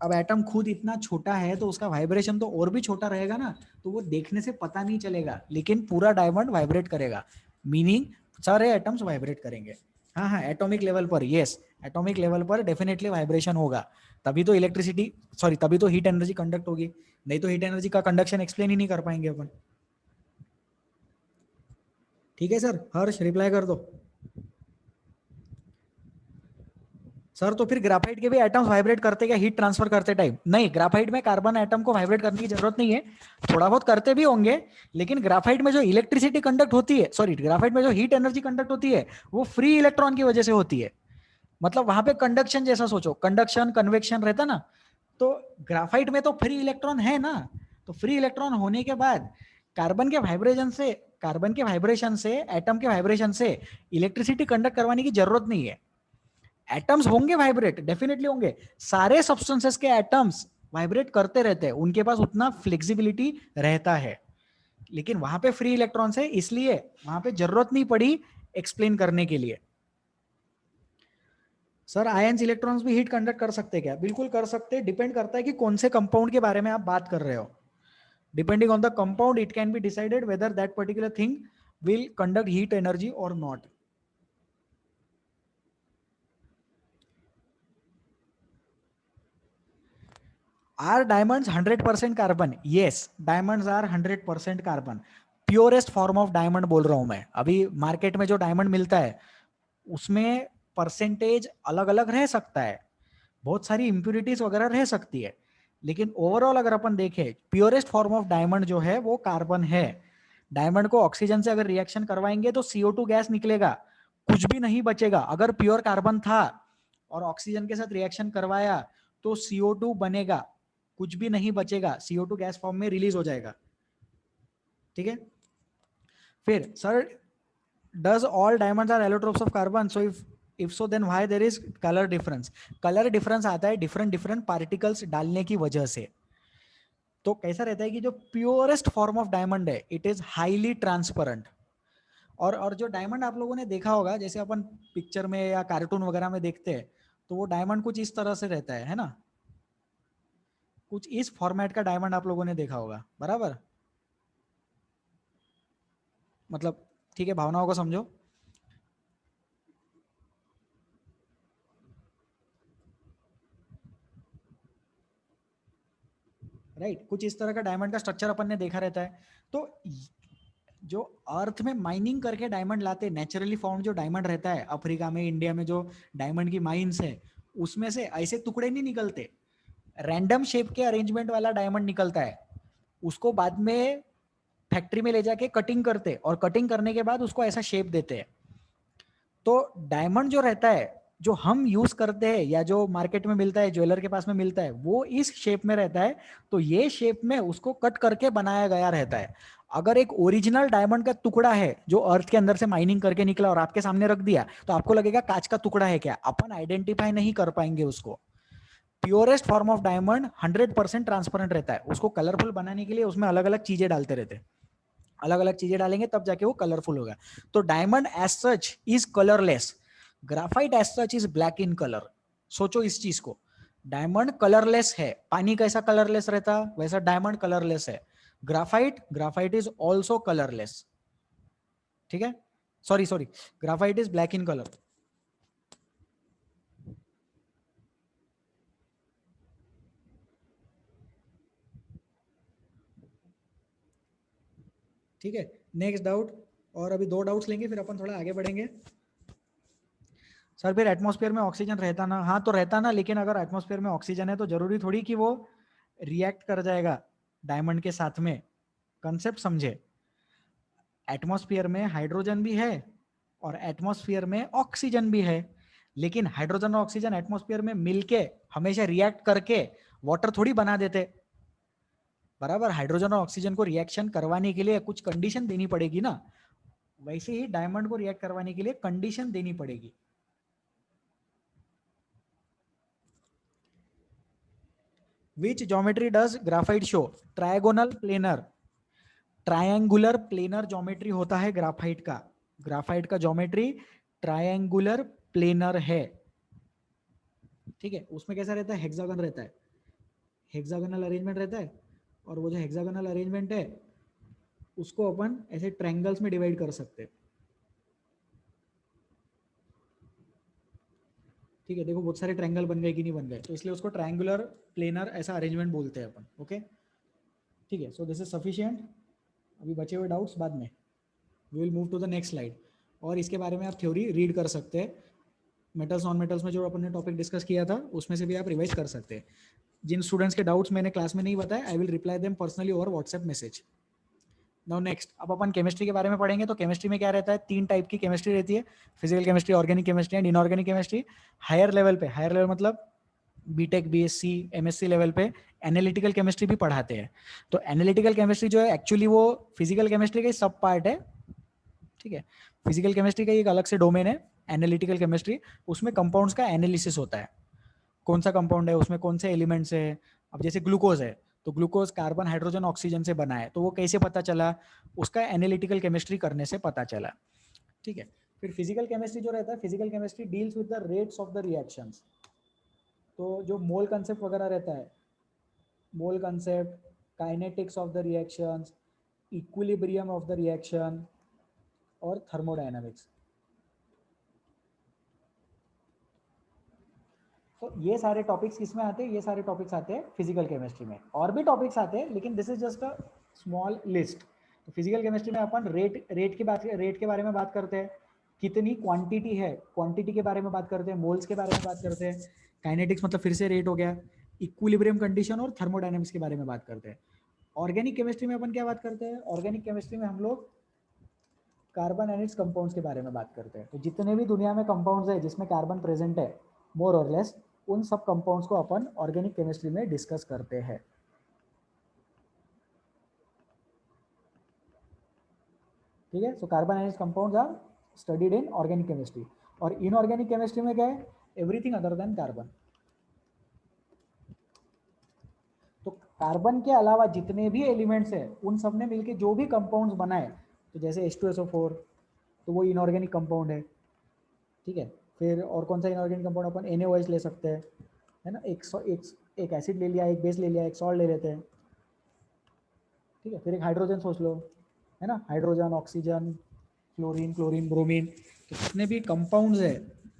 अब एटम खुद इतना छोटा है तो उसका वाइब्रेशन तो और भी छोटा रहेगा ना, तो वो देखने से पता नहीं चलेगा, लेकिन पूरा डायमंड वाइब्रेट करेगा। मीनिंग सारे एटम्स वाइब्रेट करेंगे। हाँ हाँ, एटॉमिक लेवल पर, यस, एटॉमिक लेवल पर डेफिनेटली वाइब्रेशन होगा, तभी तो इलेक्ट्रिसिटी, सॉरी, तभी तो हीट एनर्जी कंडक्ट होगी, नहीं तो हीट एनर्जी का कंडक्शन एक्सप्लेन ही नहीं कर पाएंगे अपन। ठीक है सर, हर्ष रिप्लाई कर दो। सर तो फिर ग्राफाइट के भी एटम्स वाइब्रेट करते क्या हीट ट्रांसफर करते टाइम? नहीं, ग्राफाइट में कार्बन एटम को वाइब्रेट करने की जरूरत नहीं है, थोड़ा बहुत करते भी होंगे, लेकिन ग्राफाइट में जो इलेक्ट्रिसिटी कंडक्ट होती है, सॉरी, ग्राफाइट में जो हीट एनर्जी कंडक्ट होती है वो फ्री इलेक्ट्रॉन की वजह से होती है। मतलब वहां पे कंडक्शन जैसा सोचो, कंडक्शन कन्वेक्शन रहता ना, तो ग्राफाइट में तो फ्री इलेक्ट्रॉन है ना, तो फ्री इलेक्ट्रॉन होने के बाद कार्बन के वाइब्रेशन से, कार्बन के वाइब्रेशन से, एटम के वाइब्रेशन से इलेक्ट्रिसिटी कंडक्ट करवाने की जरूरत नहीं है। एटम्स होंगे वाइब्रेट, डेफिनेटली होंगे, सारे सब्सटेंसेस के एटम्स वाइब्रेट करते रहते हैं, उनके पास उतना फ्लेक्सिबिलिटी रहता है, लेकिन वहां पे फ्री इलेक्ट्रॉन है, इसलिए वहां पे जरूरत नहीं पड़ी एक्सप्लेन करने के लिए। सर आयंस इलेक्ट्रॉन्स भी हीट कंडक्ट कर सकते हैं क्या? बिल्कुल कर सकते हैं, डिपेंड करता है कि कौन से कंपाउंड के बारे में आप बात कर रहे हो। Depending on the compound it can be decided whether that particular thing will conduct heat energy और not. Are diamonds 100% carbon? Yes, diamonds are 100% carbon, purest form of diamond बोल रहा हूं मैं। अभी मार्केट में जो डायमंड मिलता है उसमें परसेंटेज अलग अलग रह सकता है, बहुत सारी इंप्यूरिटीज वगैरह रह सकती है, लेकिन ओवरऑल अगर अपन देखें प्योरेस्ट फॉर्म ऑफ डायमंड जो है वो कार्बन है। डायमंड को ऑक्सीजन से अगर रिएक्शन करवाएंगे तो CO2 गैस निकलेगा, कुछ भी नहीं बचेगा। अगर प्योर कार्बन था और ऑक्सीजन के साथ रिएक्शन करवाया तो CO2 बनेगा, कुछ भी नहीं बचेगा, CO2 गैस फॉर्म में रिलीज हो जाएगा। ठीक है, फिर sir, does all diamonds are allotropes of carbon? So if so then why there is color difference? color difference आता है different different particles डालने की वजह से। तो कैसा रहता है कि जो प्योरेस्ट फॉर्म ऑफ डायमंड है इट इज हाईली ट्रांसपेरेंट। और जो डायमंड आप लोगों ने देखा होगा, जैसे अपन पिक्चर में या कार्टून वगैरह में देखते हैं, तो वो डायमंड कुछ इस तरह से रहता है ना, कुछ इस फॉर्मेट का डायमंड आप लोगों ने देखा होगा, बराबर? मतलब ठीक है, भावनाओं को समझो। राइट, कुछ इस तरह का डायमंड का स्ट्रक्चर अपन ने देखा रहता है। तो जो अर्थ में माइनिंग करके डायमंड लाते, नेचुरली फाउंड जो डायमंड रहता है अफ्रीका में, इंडिया में जो डायमंड की माइंस है, उसमें से ऐसे टुकड़े नहीं निकलते, रैंडम शेप के अरेंजमेंट वाला डायमंड निकलता है। उसको बाद में फैक्ट्री में ले जाके कटिंग करते, और कटिंग करने के बाद उसको ऐसा शेप देते हैं। तो डायमंड जो रहता है, जो हम यूज करते हैं या जो मार्केट में मिलता है, ज्वेलर के पास में मिलता है, वो इस शेप में रहता है। तो ये शेप में उसको कट करके बनाया गया रहता है। अगर एक ओरिजिनल डायमंड का टुकड़ा है जो अर्थ के अंदर से माइनिंग करके निकला और आपके सामने रख दिया, तो आपको लगेगा कांच का टुकड़ा है क्या, अपन आइडेंटिफाई नहीं कर पाएंगे उसको। Purest form of diamond 100% transparent रहता है, उसको कलरफुल बनाने के लिए उसमें अलग अलग चीजें डालते रहते हैं, अलग अलग चीजें डालेंगे तब जाके वो कलरफुल होगा। तो diamond as such is colourless, graphite as such is black in colour. सोचो इस चीज को, डायमंड कलरलेस है, पानी कैसा कलरलेस रहता वैसा डायमंड कलरलेस है। Graphite, graphite is also colourless. ठीक है, sorry sorry, graphite is black in colour. ठीक है, नेक्स्ट डाउट, और अभी 2 डाउट्स लेंगे फिर अपन थोड़ा आगे बढ़ेंगे। सर फिर एटमॉस्फेयर में ऑक्सीजन रहता ना? हाँ तो रहता ना, लेकिन अगर एटमॉस्फेयर में ऑक्सीजन है तो जरूरी थोड़ी कि वो रिएक्ट कर जाएगा डायमंड के साथ में। कंसेप्ट समझे, एटमॉस्फेयर में हाइड्रोजन भी है और एटमॉस्फेयर में ऑक्सीजन भी है, लेकिन हाइड्रोजन और ऑक्सीजन एटमॉस्फेयर में मिलके हमेशा रिएक्ट करके वाटर थोड़ी बना देते, बराबर? हाइड्रोजन और ऑक्सीजन को रिएक्शन करवाने के लिए कुछ कंडीशन देनी पड़ेगी ना, वैसे ही डायमंड को रिएक्ट करवाने के लिए कंडीशन देनी पड़ेगी। Which geometry does graphite show? Trigonal planar, triangular planar geometry होता है ग्राफाइट का। ग्राफाइट का ज्योमेट्री ट्रायंगुलर प्लेनर है। ठीक है, उसमें कैसा रहता है, हेक्सागन रहता है, हेक्सागोनल अरेंजमेंट रहता है, और वो जो हेक्सागोनल अरेंजमेंट है उसको अपन ऐसे ट्रायंगल्स में डिवाइड कर सकते हैं। ठीक है, देखो बहुत सारे ट्रायंगल बन गए कि नहीं बन गए, तो इसलिए उसको ट्रायंगुलर प्लेनर ऐसा अरेंजमेंट बोलते हैं अपन। ओके, ठीक है, सो दिस इज सफिशिएंट। अभी बचे हुए डाउट्स बाद में, we will move to the next slide. और इसके बारे में आप थ्योरी रीड कर सकते हैं, मेटल्स नॉन मेटल्स में जो अपन ने टॉपिक डिस्कस किया था उसमें से भी आप रिवाइज कर सकते हैं। जिन स्टूडेंट्स के डाउट्स मैंने क्लास में नहीं बताया, I will reply them personally over WhatsApp message. Now next, अब अपन केमिस्ट्री के बारे में पढ़ेंगे। तो केमिस्ट्री में क्या रहता है, 3 टाइप की केमिस्ट्री रहती है, physical chemistry, organic chemistry and inorganic chemistry. Higher level पे, हायर लेवल मतलब बीटेक, बीएससी, एमएससी लेवल पे एनालिटिकल केमिस्ट्री भी पढ़ाते हैं। तो एनालिटिकल केमिस्ट्री जो है एक्चुअली वो फिजिकल केमिस्ट्री का ही सब पार्ट है। ठीक है, फिजिकल केमिस्ट्री का एक अलग से डोमेन है एनालिटिकल केमिस्ट्री। उसमें कंपाउंड्स का एनालिसिस होता है, कौन सा कंपाउंड है, उसमें कौन से एलिमेंट्स है। अब जैसे ग्लूकोज है, तो ग्लूकोज कार्बन, हाइड्रोजन, ऑक्सीजन से बना है, तो वो कैसे पता चला, उसका एनालिटिकल केमिस्ट्री करने से पता चला। ठीक है, फिर फिजिकल केमिस्ट्री जो रहता है, physical chemistry deals with the rates of the reactions. तो जो मोल कंसेप्ट वगैरह रहता है, मोल concept, kinetics of the reactions, equilibrium of the reaction और थर्मोडायनामिक्स। तो ये सारे टॉपिक्स किसमें आते हैं, ये सारे टॉपिक्स आते हैं फिजिकल केमिस्ट्री में। और भी टॉपिक्स आते हैं लेकिन this is just a small list. तो फिजिकल केमिस्ट्री में अपन रेट के बारे में बात करते हैं, कितनी क्वांटिटी है, क्वांटिटी के बारे में बात करते हैं, मोल्स के बारे में बात करते हैं, काइनेटिक्स मतलब फिर से रेट हो गया, इक्विलिब्रियम कंडीशन और थर्मोडायनेमिक्स के बारे में बात करते हैं। ऑर्गेनिक केमिस्ट्री में अपन क्या बात करते हैं, ऑर्गेनिक केमिस्ट्री में हम लोग कार्बन एंड इट्स कंपाउंड्स के बारे में बात करते हैं। तो जितने भी दुनिया में कंपाउंड्स है जिसमें कार्बन प्रेजेंट है, मोर और लेस, उन सब कंपाउंड्स को अपन ऑर्गेनिक केमिस्ट्री में डिस्कस करते हैं। ठीक है, so carbon and its compounds are studied in organic chemistry. और इनऑर्गेनिक केमिस्ट्री में क्या है, एवरीथिंग अदर देन कार्बन। तो कार्बन के अलावा जितने भी एलिमेंट्स है उन सब ने मिलकर जो भी कंपाउंड्स बनाए, तो जैसे H2SO4, तो वो इनऑर्गेनिक कंपाउंड है। ठीक है, फिर और कौन सा इनऑर्गेनिक कंपाउंड, अपन NaOH ले सकते हैं, है ना, एक एसिड ले लिया, एक बेस ले लिया, एक सॉल्ट ले लेते हैं। ठीक है, फिर एक हाइड्रोजन सोच लो, है ना, hydrogen, oxygen, fluorine, chlorine, bromine. तो जितने भी कंपाउंड्स है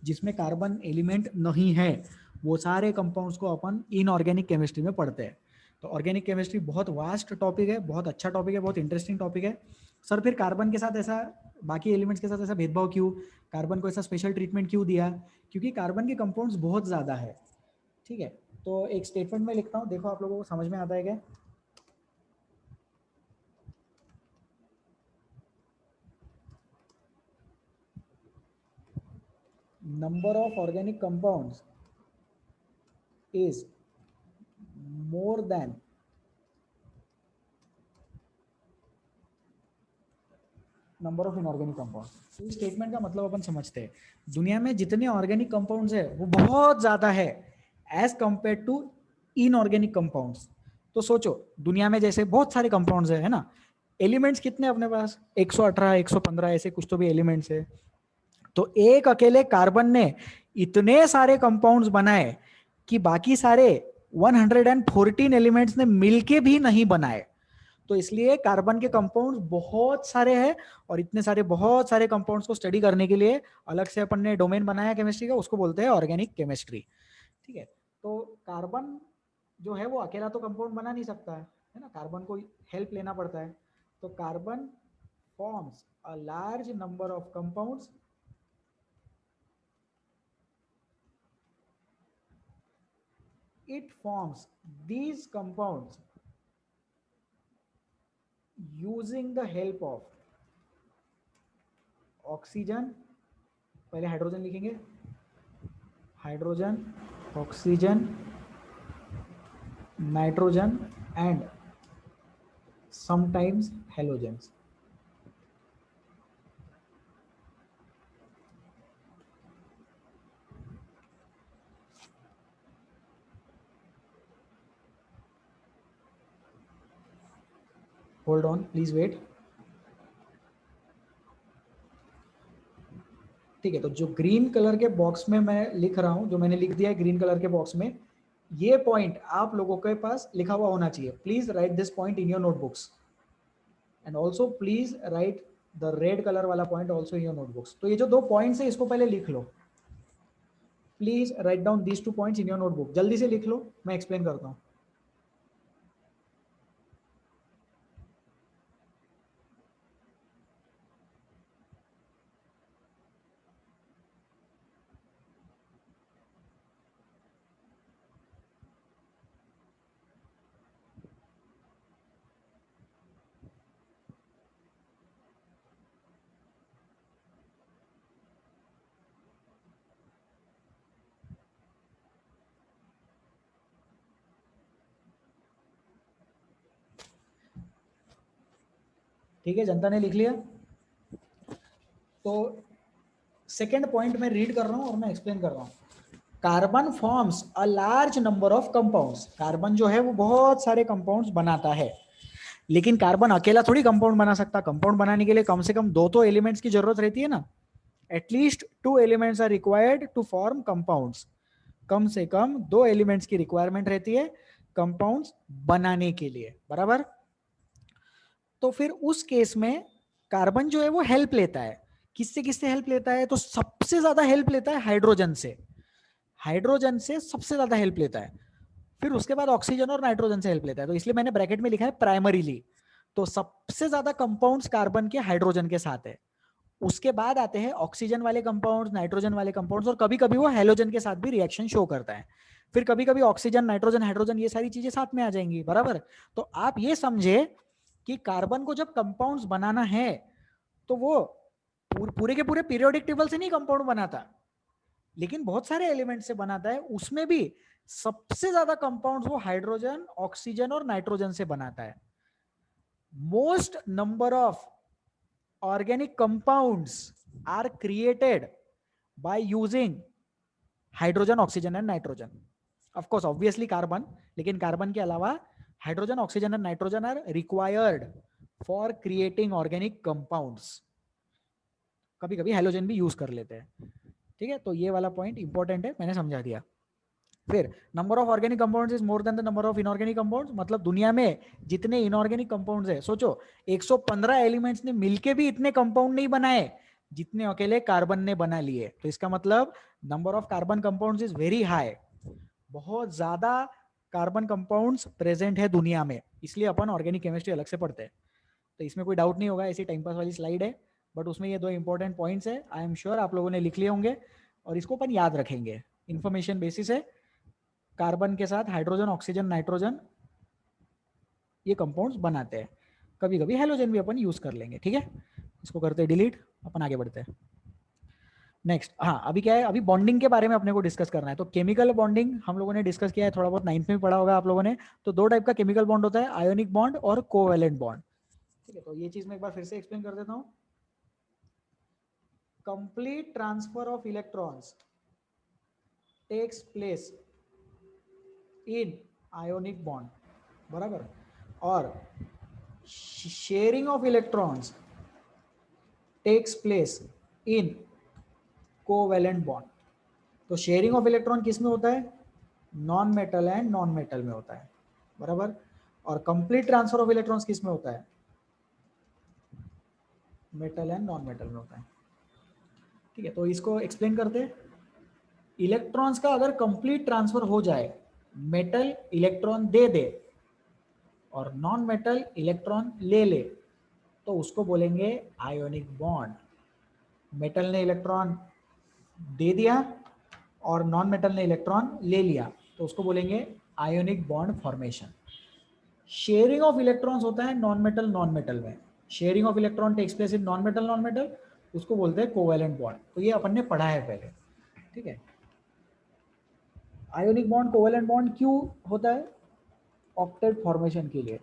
जिसमें कार्बन एलिमेंट नहीं है, वो सारे कंपाउंड्स को अपन इनऑर्गेनिक केमिस्ट्री में पढ़ते हैं। तो ऑर्गेनिक केमिस्ट्री बहुत वास्ट टॉपिक है, बहुत अच्छा टॉपिक है, बहुत इंटरेस्टिंग टॉपिक है। सर फिर कार्बन के साथ ऐसा, बाकी एलिमेंट्स के साथ ऐसा भेदभाव क्यों, कार्बन को ऐसा स्पेशल ट्रीटमेंट क्यों दिया, क्योंकि कार्बन के कंपाउंड्स बहुत ज़्यादा है। ठीक है, तो एक स्टेटमेंट में लिखता हूँ, देखो आप लोगों को समझ में आता है क्या। Number of organic compounds is more than number of inorganic compound. तो इस स्टेटमेंट का मतलब अपन समझते हैं, दुनिया में जितने ऑर्गेनिक कंपाउंड्स है वो बहुत ज्यादा है as compare to inorganic compounds. तो सोचो दुनिया में जैसे बहुत सारे कंपाउंड्स है ना, एलिमेंट्स कितने अपने पास, 118, 115 ऐसे कुछ तो भी एलिमेंट्स है। तो एक अकेले कार्बन ने इतने सारे कंपाउंड्स बनाए कि बाकी सारे 114 एलिमेंट्स ने मिलके भी नहीं बनाए। तो इसलिए कार्बन के कंपाउंड्स बहुत सारे हैं, और इतने सारे बहुत सारे कंपाउंड्स को स्टडी करने के लिए अलग से अपन ने डोमेन बनाया केमिस्ट्री का, उसको बोलते हैं ऑर्गेनिक केमिस्ट्री। ठीक है, तो कार्बन जो है वो अकेला तो कंपाउंड बना नहीं सकता है ना, कार्बन को हेल्प लेना पड़ता है। तो carbon forms a large number of compounds, it forms these compounds using the help of oxygen, पहले हाइड्रोजन लिखेंगे, hydrogen, oxygen, nitrogen and sometimes halogens. Hold on please wait. ठीक है, तो जो ग्रीन कलर के बॉक्स में मैं लिख रहा हूं, जो मैंने लिख दिया है ग्रीन कलर के बॉक्स में, ये पॉइंट आप लोगों के पास लिखा हुआ होना चाहिए। Please write this point in your notebooks and also please write the red colour वाला point also in your notebooks. तो ये जो 2 पॉइंट्स है इसको पहले लिख लो, please write down these 2 points in your notebook. जल्दी से लिख लो, मैं एक्सप्लेन करता हूँ। ठीक है, जनता ने लिख लिया। तो सेकेंड पॉइंट मैं रीड कर रहा हूं और मैं एक्सप्लेन कर रहा हूं। Carbon forms a large number of compounds. Carbon जो है वो बहुत सारे कंपाउंड्स बनाता है, लेकिन कार्बन अकेला थोड़ी कंपाउंड बना सकता। कंपाउंड बनाने के लिए कम से कम दो तो एलिमेंट्स की जरूरत रहती है ना। At least 2 elements are required to form compounds. कम से कम 2 एलिमेंट्स की रिक्वायरमेंट रहती है कंपाउंड्स बनाने के लिए, बराबर। तो फिर उस केस में कार्बन जो है वो हेल्प लेता है। किससे किससे हेल्प लेता है? तो सबसे ज्यादा हेल्प लेता है हाइड्रोजन से। हाइड्रोजन से सबसे ज्यादा हेल्प लेता है। फिर उसके बाद ऑक्सीजन और नाइट्रोजन से हेल्प लेता है। तो इसलिए मैंने ब्रैकेट में लिखा है प्राइमरीली। तो सबसे ज्यादा कंपाउंड्स कार्बन के हाइड्रोजन के साथ है। उसके बाद आते हैं ऑक्सीजन वाले कंपाउंड्स, नाइट्रोजन वाले कंपाउंड्स, और कभी कभी वो हेलोजन के साथ भी रिएक्शन शो करता है। फिर कभी कभी ऑक्सीजन, नाइट्रोजन, हाइड्रोजन ये सारी चीजें साथ में आ जाएंगी, बराबर। तो आप ये समझे कि कार्बन को जब कंपाउंड्स बनाना है तो वो पूरे के पूरे पीरियोडिक टेबल से नहीं कंपाउंड बनाता, लेकिन बहुत सारे एलिमेंट से बनाता है। उसमें भी सबसे ज्यादा कंपाउंड्स वो हाइड्रोजन, ऑक्सीजन और नाइट्रोजन से बनाता है। Most number of organic compounds are created by using hydrogen, oxygen and nitrogen. Of course, obviously carbon, लेकिन कार्बन के अलावा hydrogen, oxygen and nitrogen are required for creating organic compounds. कभी कभी hydrogen भी यूज कर लेते हैं, ठीक है। तो ये वाला पॉइंट इंपॉर्टेंट है, मैंने समझा दिया। फिर number of organic compounds is more than the number of inorganic compounds. मतलब दुनिया में जितने इनऑर्गेनिक कंपाउंड्स है, सोचो 115 एलिमेंट्स ने मिलके भी इतने कंपाउंड नहीं बनाए जितने अकेले कार्बन ने बना लिए। तो इसका मतलब number of carbon compounds is very high. बहुत ज्यादा कार्बन कंपाउंड्स प्रेजेंट है दुनिया में, इसलिए अपन ऑर्गेनिक केमिस्ट्री अलग से पढ़ते हैं। तो इसमें कोई डाउट नहीं होगा, ऐसी टाइम पास वाली स्लाइड है, बट उसमें ये 2 इंपॉर्टेंट पॉइंट्स है। आई एम श्योर आप लोगों ने लिख लिए होंगे और इसको अपन याद रखेंगे। इंफॉर्मेशन बेसिस है, कार्बन के साथ हाइड्रोजन, ऑक्सीजन, नाइट्रोजन ये कंपाउंड्स बनाते हैं। कभी कभी हेलोजन भी अपन यूज कर लेंगे, ठीक है। इसको करते हैं डिलीट, अपन आगे बढ़ते हैं। नेक्स्ट, हाँ अभी क्या है, अभी बॉन्डिंग के बारे में अपने को डिस्कस करना है। तो केमिकल बॉन्डिंग हम लोगों ने डिस्कस किया है, थोड़ा बहुत 9th में भी पढ़ा होगा आप लोगों ने। तो 2 टाइप का केमिकल बॉन्ड होता है, आयोनिक बॉन्ड और कोवेलेंट बॉन्ड, ठीक है। तो ये चीज मैं एक बार फिर से एक्सप्लेन कर देता हूँ। Complete transfer of electrons takes place in ionic bond, बराबर। और sharing of electrons takes place in covalent bond. तो शेयरिंग ऑफ इलेक्ट्रॉन किस में होता है? Non metal and non metal में होता है, बराबर। और कंप्लीट ट्रांसफर ऑफ इलेक्ट्रॉन्स किस में होता है? मेटल एंड नॉन मेटल में होता है, ठीक है। तो इसको एक्सप्लेन करते हैं। इलेक्ट्रॉन्स का अगर कंप्लीट ट्रांसफर हो जाए, मेटल इलेक्ट्रॉन दे दे और नॉन मेटल इलेक्ट्रॉन ले ले, तो उसको बोलेंगे आयोनिक बॉन्ड। मेटल ने इलेक्ट्रॉन दे दिया और नॉन मेटल ने इलेक्ट्रॉन ले लिया, तो उसको बोलेंगे ionic bond formation. Sharing of electrons होता है नॉन मेटल में। Sharing of electron takes place in non metal, उसको बोलते हैं कोवेलेंट बॉन्ड। तो ये अपन ने पढ़ा है पहले, ठीक है। आयोनिक बॉन्ड, कोवेलेंट बॉन्ड क्यों होता है? ऑक्टेट फॉर्मेशन के लिए।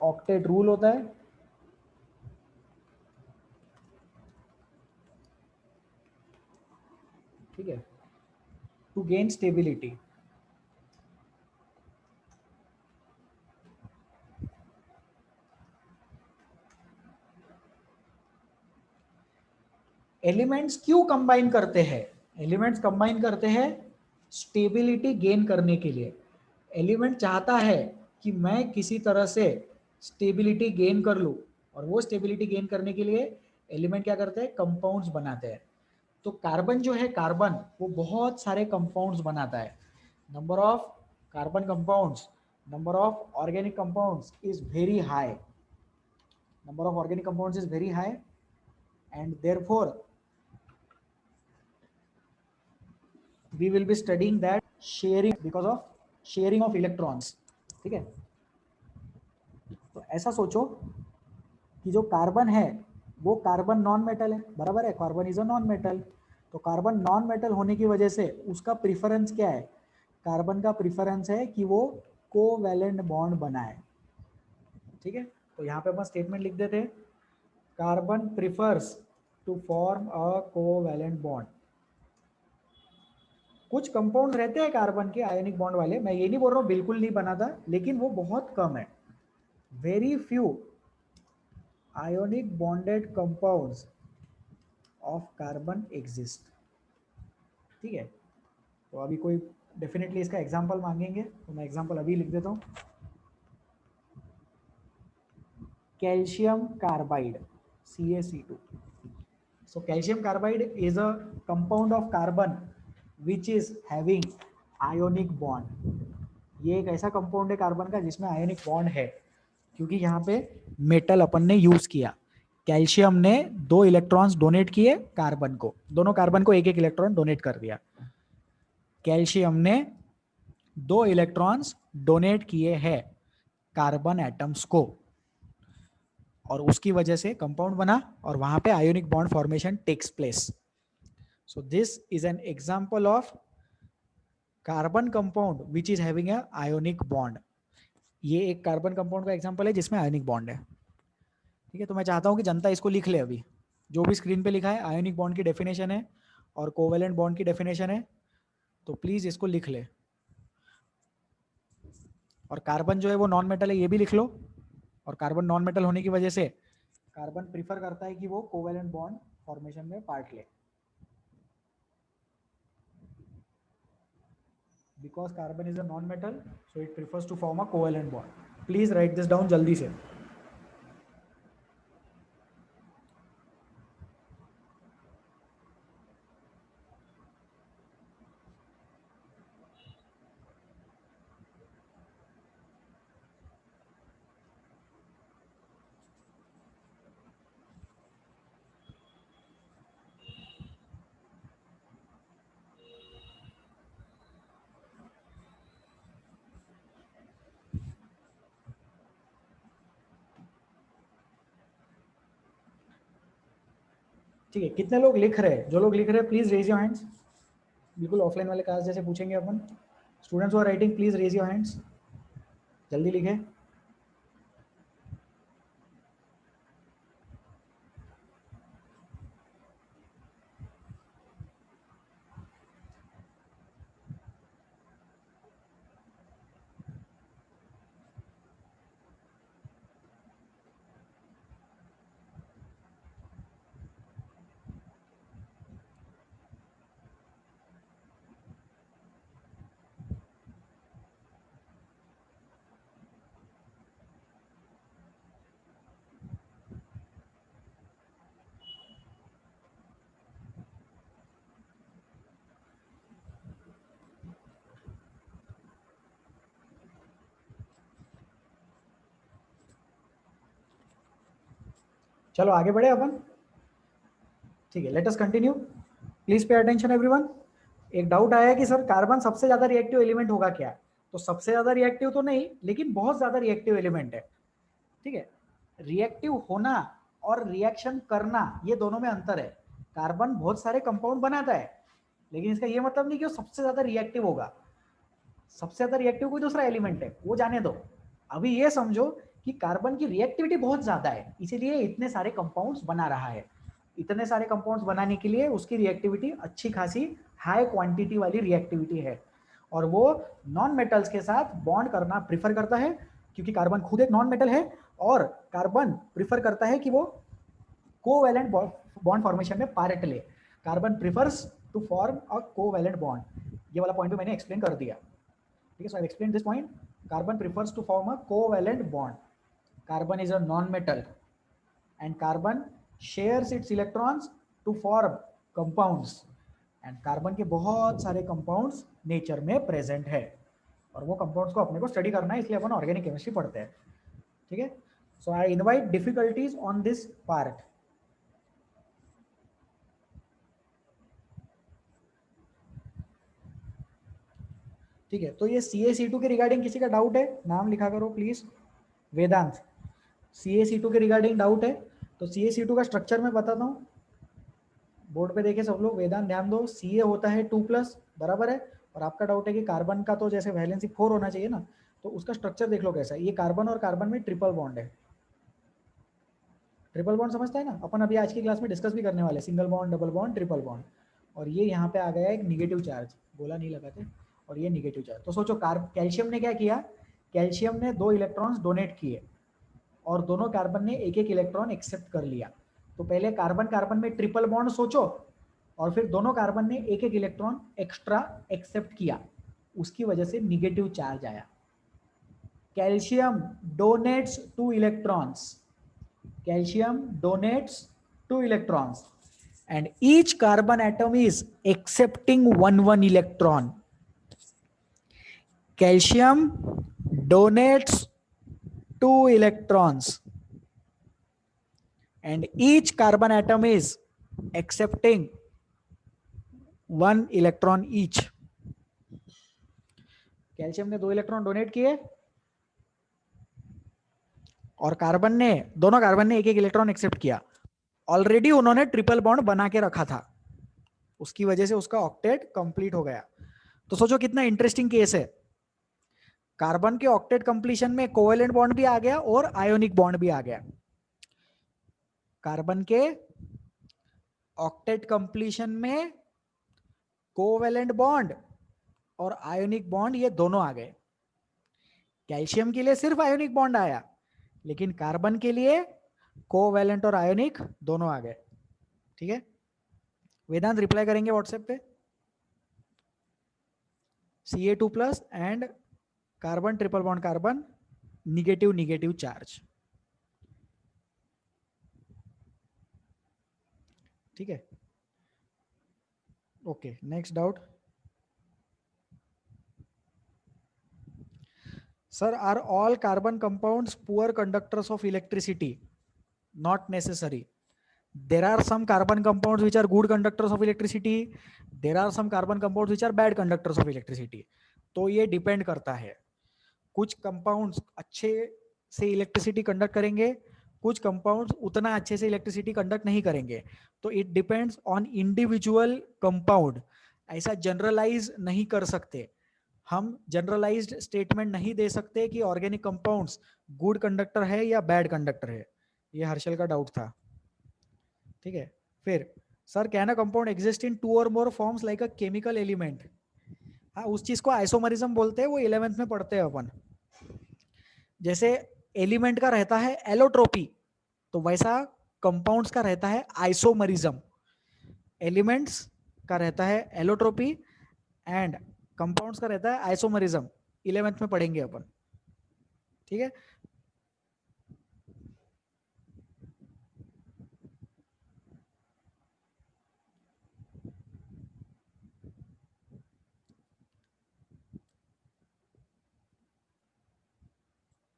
ऑक्टेट रूल होता है, ठीक है, टू गेन स्टेबिलिटी। एलिमेंट्स क्यों कंबाइन करते हैं? एलिमेंट्स कंबाइन करते हैं स्टेबिलिटी गेन करने के लिए। एलिमेंट चाहता है कि मैं किसी तरह से स्टेबिलिटी गेन कर लूं, और वो स्टेबिलिटी गेन करने के लिए एलिमेंट क्या करते हैं? कंपाउंड्स बनाते हैं। तो कार्बन जो है, कार्बन वो बहुत सारे कंपाउंड्स बनाता है. Number of carbon compounds, number of organic compounds is very high. Number of organic compounds is very high, and therefore we will be studying that sharing because of sharing of electrons. ठीक है. तो ऐसा सोचो कि जो carbon है वो carbon non metal है, बराबर है. Carbon is a non metal. तो कार्बन नॉन मेटल होने की वजह से उसका प्रीफरेंस क्या है? कार्बन का प्रीफरेंस है कि वो कोवैलेंट बॉन्ड बनाए. ठीक है. तो यहाँ पे अपन स्टेटमेंट लिख देते हैं, carbon prefers to form a covalent bond. कुछ कंपाउंड रहते हैं कार्बन के आयोनिक बॉन्ड वाले, मैं ये नहीं बोल रहा हूँ बिल्कुल नहीं बनाता, लेकिन वो बहुत कम है. Very few ionic bonded compounds of carbon exist. ठीक है. तो अभी कोई डेफिनेटली इसका एग्जांपल मांगेंगे, तो मैं एग्जांपल अभी लिख देता हूँ. Calcium carbide CaC2. So calcium carbide is a compound of carbon which is having ionic bond. ये एक ऐसा कंपाउंड है कार्बन का जिसमें आयोनिक बॉन्ड है, क्योंकि यहाँ पे मेटल अपन ने यूज किया. कैल्शियम ने 2 इलेक्ट्रॉन्स डोनेट किए कार्बन को, दोनों कार्बन को एक एक इलेक्ट्रॉन डोनेट कर दिया. कैल्शियम ने 2 इलेक्ट्रॉन्स डोनेट किए हैं कार्बन एटम्स को, और उसकी वजह से कंपाउंड बना और वहां पे ionic bond formation takes place. So this is an example of carbon compound which is having a ionic bond. ये एक कार्बन कंपाउंड का एग्जांपल है जिसमें आयोनिक बॉन्ड है. ठीक है. तो मैं चाहता हूं कि जनता इसको लिख ले. अभी जो भी स्क्रीन पे लिखा है आयोनिक बॉन्ड की डेफिनेशन है और कोवेलेंट बॉन्ड की डेफिनेशन है, तो प्लीज इसको लिख ले. और कार्बन जो है वो नॉन मेटल है, ये भी लिख लो. और कार्बन नॉन मेटल होने की वजह से कार्बन प्रीफर करता है कि वो कोवेलेंट बॉन्ड फॉर्मेशन में पार्ट ले. Because carbon is a non-metal, so it prefers to form a covalent bond. Please write this down जल्दी से. ठीक है. कितने लोग लिख रहे हैं? जो लोग लिख रहे हैं प्लीज रेज योर हैंड्स. बिल्कुल ऑफलाइन वाले क्लास जैसे पूछेंगे अपन. Students who are writing please raise your hands. जल्दी लिखें. चलो आगे बढ़े अपन. ठीक है. Let us continue. Please pay attention everyone. एक डाउट आया कि सर कार्बन सबसे ज्यादा रिएक्टिव एलिमेंट होगा क्या? तो सबसे ज्यादा रिएक्टिव तो नहीं, लेकिन बहुत ज्यादा रिएक्टिव एलिमेंट है. ठीक है. रिएक्टिव होना और रिएक्शन करना ये दोनों में अंतर है. कार्बन बहुत सारे कंपाउंड बनाता है, लेकिन इसका ये मतलब नहीं कि वो सबसे ज्यादा रिएक्टिव होगा. सबसे ज्यादा रिएक्टिव कोई दूसरा एलिमेंट है, वो जाने दो. अभी ये समझो कि कार्बन की रिएक्टिविटी बहुत ज्यादा है, इसीलिए इतने सारे कंपाउंड्स बना रहा है. इतने सारे कंपाउंड्स बनाने के लिए उसकी रिएक्टिविटी अच्छी खासी हाई क्वांटिटी वाली रिएक्टिविटी है. और वो नॉन मेटल्स के साथ बॉन्ड करना प्रिफर करता है, क्योंकि कार्बन खुद एक नॉन मेटल है. और कार्बन प्रिफर करता है कि वो कोवैलेंट बॉन्ड फॉर्मेशन में पार्ट ले. Carbon prefers to form a covalent bond. ये वाला पॉइंट भी मैंने एक्सप्लेन कर दिया. ठीक है. So I explain this point. Carbon prefers to form a covalent bond. Carbon is a non metal and carbon shares its electrons to form compounds, and carbon के बहुत सारे कंपाउंड्स नेचर में प्रेजेंट है, और वो कंपाउंड्स को अपने को स्टडी करना है, इसलिए अपन ऑर्गेनिक केमिस्ट्री पढ़ते हैं, ठीक है। So I invite difficulties on this part. ठीक है, तो ये CaC2 के रिगार्डिंग किसी का डाउट है? नाम लिखा करो प्लीज। वेदांत, CaC2 के रिगार्डिंग डाउट है? तो CaC2 का स्ट्रक्चर मैं बताता हूँ, बोर्ड पे देखे सब लोग। वेदांत ध्यान दो, Ca होता है 2+, बराबर है, और आपका डाउट है कि कार्बन का तो जैसे वैलेंसी 4 होना चाहिए ना, तो उसका स्ट्रक्चर देख लो कैसा है। ये कार्बन और कार्बन में ट्रिपल बॉन्ड है। ट्रिपल बॉन्ड समझता है ना, अपन अभी आज की क्लास में डिस्कस भी करने वाले, single bond, double bond, triple bond. और ये यहाँ पे आ गया एक निगेटिव चार्ज, बोला नहीं लगाते, और ये निगेटिव चार्ज। तो सोचो कैल्शियम ने क्या किया, कैल्शियम ने 2 इलेक्ट्रॉन्स डोनेट किए और दोनों कार्बन ने एक एक इलेक्ट्रॉन एक्सेप्ट कर लिया। तो पहले कार्बन कार्बन में ट्रिपल बॉन्ड सोचो, और फिर दोनों कार्बन ने एक एक इलेक्ट्रॉन एक्स्ट्रा एक्सेप्ट किया, उसकी वजह से निगेटिव चार्ज आया। Calcium donates 2 electrons, calcium donates 2 electrons, and each carbon atom is accepting one electron. Calcium donates 2 electrons and each carbon atom is accepting 1 electron each. Calcium ने 2 electron donate किए और carbon ने, दोनों carbon ने एक एक electron accept किया। Already उन्होंने ट्रिपल बॉन्ड बना के रखा था, उसकी वजह से उसका ऑक्टेट कंप्लीट हो गया। तो सोचो कितना इंटरेस्टिंग केस है। कार्बन के ऑक्टेट कंप्लीशन में कोवेलेंट बॉन्ड भी आ गया और आयोनिक बॉन्ड भी आ गया। कार्बन के ऑक्टेट कंप्लीशन में कोवेलेंट बॉन्ड और आयोनिक बॉन्ड ये दोनों आ गए। कैल्शियम के लिए सिर्फ आयोनिक बॉन्ड आया, लेकिन कार्बन के लिए कोवेलेंट और आयोनिक दोनों आ गए। ठीक है, वेदांत रिप्लाई करेंगे व्हाट्सएप पे। Ca2+ and carbon triple bond carbon, negative negative charge. ठीक है, okay, next doubt. Sir, are all carbon compounds poor conductors of electricity? Not necessary. There are some carbon compounds which are good conductors of electricity. There are some carbon compounds which are bad conductors of electricity. तो ये depend करता है, कुछ compounds अच्छे से electricity conduct करेंगे, कुछ compounds उतना अच्छे से इलेक्ट्रिसिटी कंडक्ट नहीं करेंगे। तो it depends on individual compound. ऐसा जनरलाइज नहीं कर सकते हम, जनरलाइज्ड स्टेटमेंट नहीं दे सकते कि ऑर्गेनिक कंपाउंड्स गुड कंडक्टर है या बैड कंडक्टर है। ये हर्षल का डाउट था। ठीक है, फिर sir, can a compound exist in 2 और मोर forms like a chemical element? हाँ, उस चीज को आइसोमरिज्म बोलते हैं, वो 11th में पढ़ते हैं अपन। जैसे एलिमेंट का रहता है एलोट्रोपी, तो वैसा कंपाउंड्स का रहता है आइसोमरिज्म। एलिमेंट्स का रहता है एलोट्रोपी एंड कंपाउंड्स का रहता है आइसोमरिज्म। 11th में पढ़ेंगे अपन। ठीक है,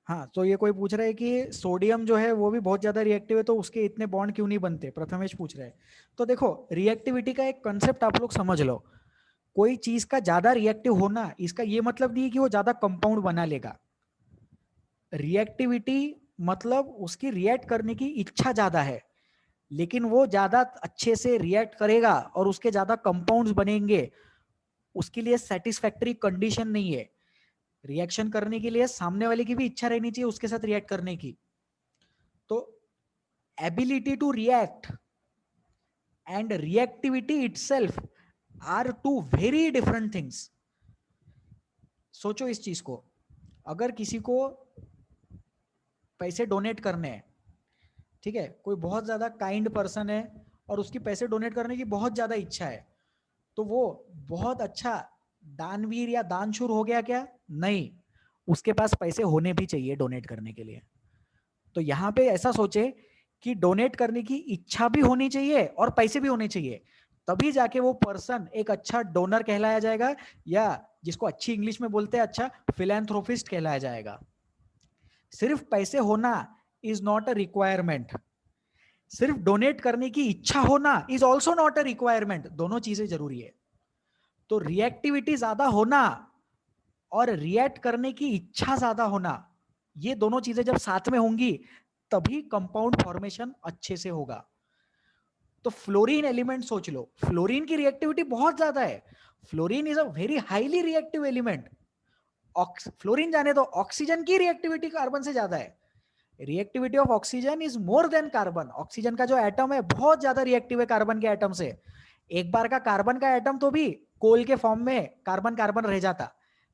हाँ। तो ये कोई पूछ रहा है कि सोडियम जो है वो भी बहुत ज्यादा रिएक्टिव है, तो उसके इतने बॉन्ड क्यों नहीं बनते? प्रथमेश पूछ रहे हैं। तो देखो, रिएक्टिविटी का एक कंसेप्ट आप लोग समझ लो। कोई चीज का ज्यादा रिएक्टिव होना, इसका ये मतलब नहीं है कि वो ज्यादा कंपाउंड बना लेगा। रिएक्टिविटी मतलब उसकी रिएक्ट करने की इच्छा ज्यादा है, लेकिन वो ज्यादा अच्छे से रिएक्ट करेगा और उसके ज्यादा कंपाउंड्स बनेंगे, उसके लिए सेटिस्फैक्टरी कंडीशन नहीं है। रिएक्शन करने के लिए सामने वाले की भी इच्छा रहनी चाहिए उसके साथ रिएक्ट करने की। तो ability to react and reactivity itself are two very different things. सोचो इस चीज को, अगर किसी को पैसे डोनेट करने हैं, ठीक है, कोई बहुत ज्यादा काइंड पर्सन है और उसकी पैसे डोनेट करने की बहुत ज्यादा इच्छा है, तो वो बहुत अच्छा दानवीर या दानशूर हो गया क्या? नहीं, उसके पास पैसे होने भी चाहिए डोनेट करने के लिए। तो यहां पे ऐसा सोचे कि डोनेट करने की इच्छा भी होनी चाहिए और पैसे भी होने चाहिए, तभी जाके वो पर्सन एक अच्छा डोनर कहलाया जाएगा, या जिसको अच्छी इंग्लिश में बोलते हैं अच्छा फिलैंथ्रोपिस्ट कहलाया जाएगा। सिर्फ पैसे होना इज नॉट अ रिक्वायरमेंट, सिर्फ डोनेट करने की इच्छा होना is also not a requirement, दोनों चीजें जरूरी है। तो रिएक्टिविटी ज्यादा होना और रिएक्ट करने की इच्छा ज्यादा होना, ये दोनों चीजें जब साथ में होंगी तभी कंपाउंड फॉर्मेशन अच्छे से होगा। तो फ्लोरीन एलिमेंट सोच लो, फ्लोरीन की रिएक्टिविटी बहुत ज्यादा है, fluorine is a very highly reactive element. Fluorine जाने दो, ऑक्सीजन की रिएक्टिविटी कार्बन से ज्यादा है, reactivity of oxygen is more than carbon. Oxygen का जो एटम है बहुत ज्यादा रिएक्टिव है कार्बन के एटम से। एक बार का कार्बन का एटम तो भी कोल के फॉर्म में कार्बन कार्बन रह जाता,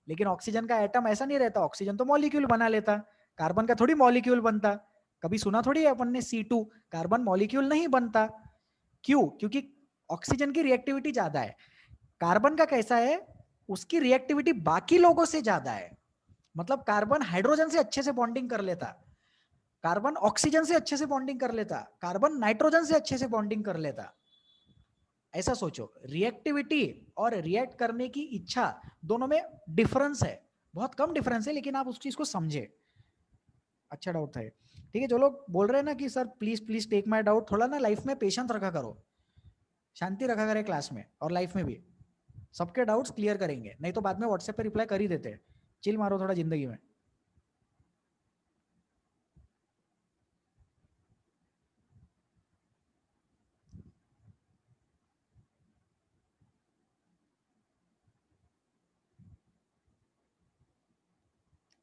लेकिन ऑक्सीजन का एटम ऐसा नहीं रहता, ऑक्सीजन तो मॉलिक्यूल बना लेता, कार्बन का थोड़ी मॉलिक्यूल बनता। कभी सुना थोड़ी है अपन ने C2, कार्बन मॉलिक्यूल नहीं बनता। क्यों? क्योंकि ऑक्सीजन की रिएक्टिविटी ज्यादा है। कार्बन का कैसा है, उसकी रिएक्टिविटी बाकी लोगों से ज्यादा है। मतलब कार्बन हाइड्रोजन से अच्छे से बॉन्डिंग कर लेता, कार्बन ऑक्सीजन से अच्छे से बॉन्डिंग कर लेता, कार्बन नाइट्रोजन से अच्छे से बॉन्डिंग कर लेता। ऐसा सोचो, रिएक्टिविटी और रिएक्ट करने की इच्छा दोनों में डिफरेंस है, बहुत कम डिफरेंस है, लेकिन आप उस चीज को समझे। अच्छा डाउट था ये। ठीक है, जो लोग बोल रहे हैं ना कि sir please please take my doubt, थोड़ा ना लाइफ में पेशेंस रखा करो, शांति रखा करे क्लास में और लाइफ में भी। सबके डाउट्स क्लियर करेंगे, नहीं तो बाद में व्हाट्सएप पे रिप्लाई कर ही देते हैं। चिल मारो थोड़ा जिंदगी में।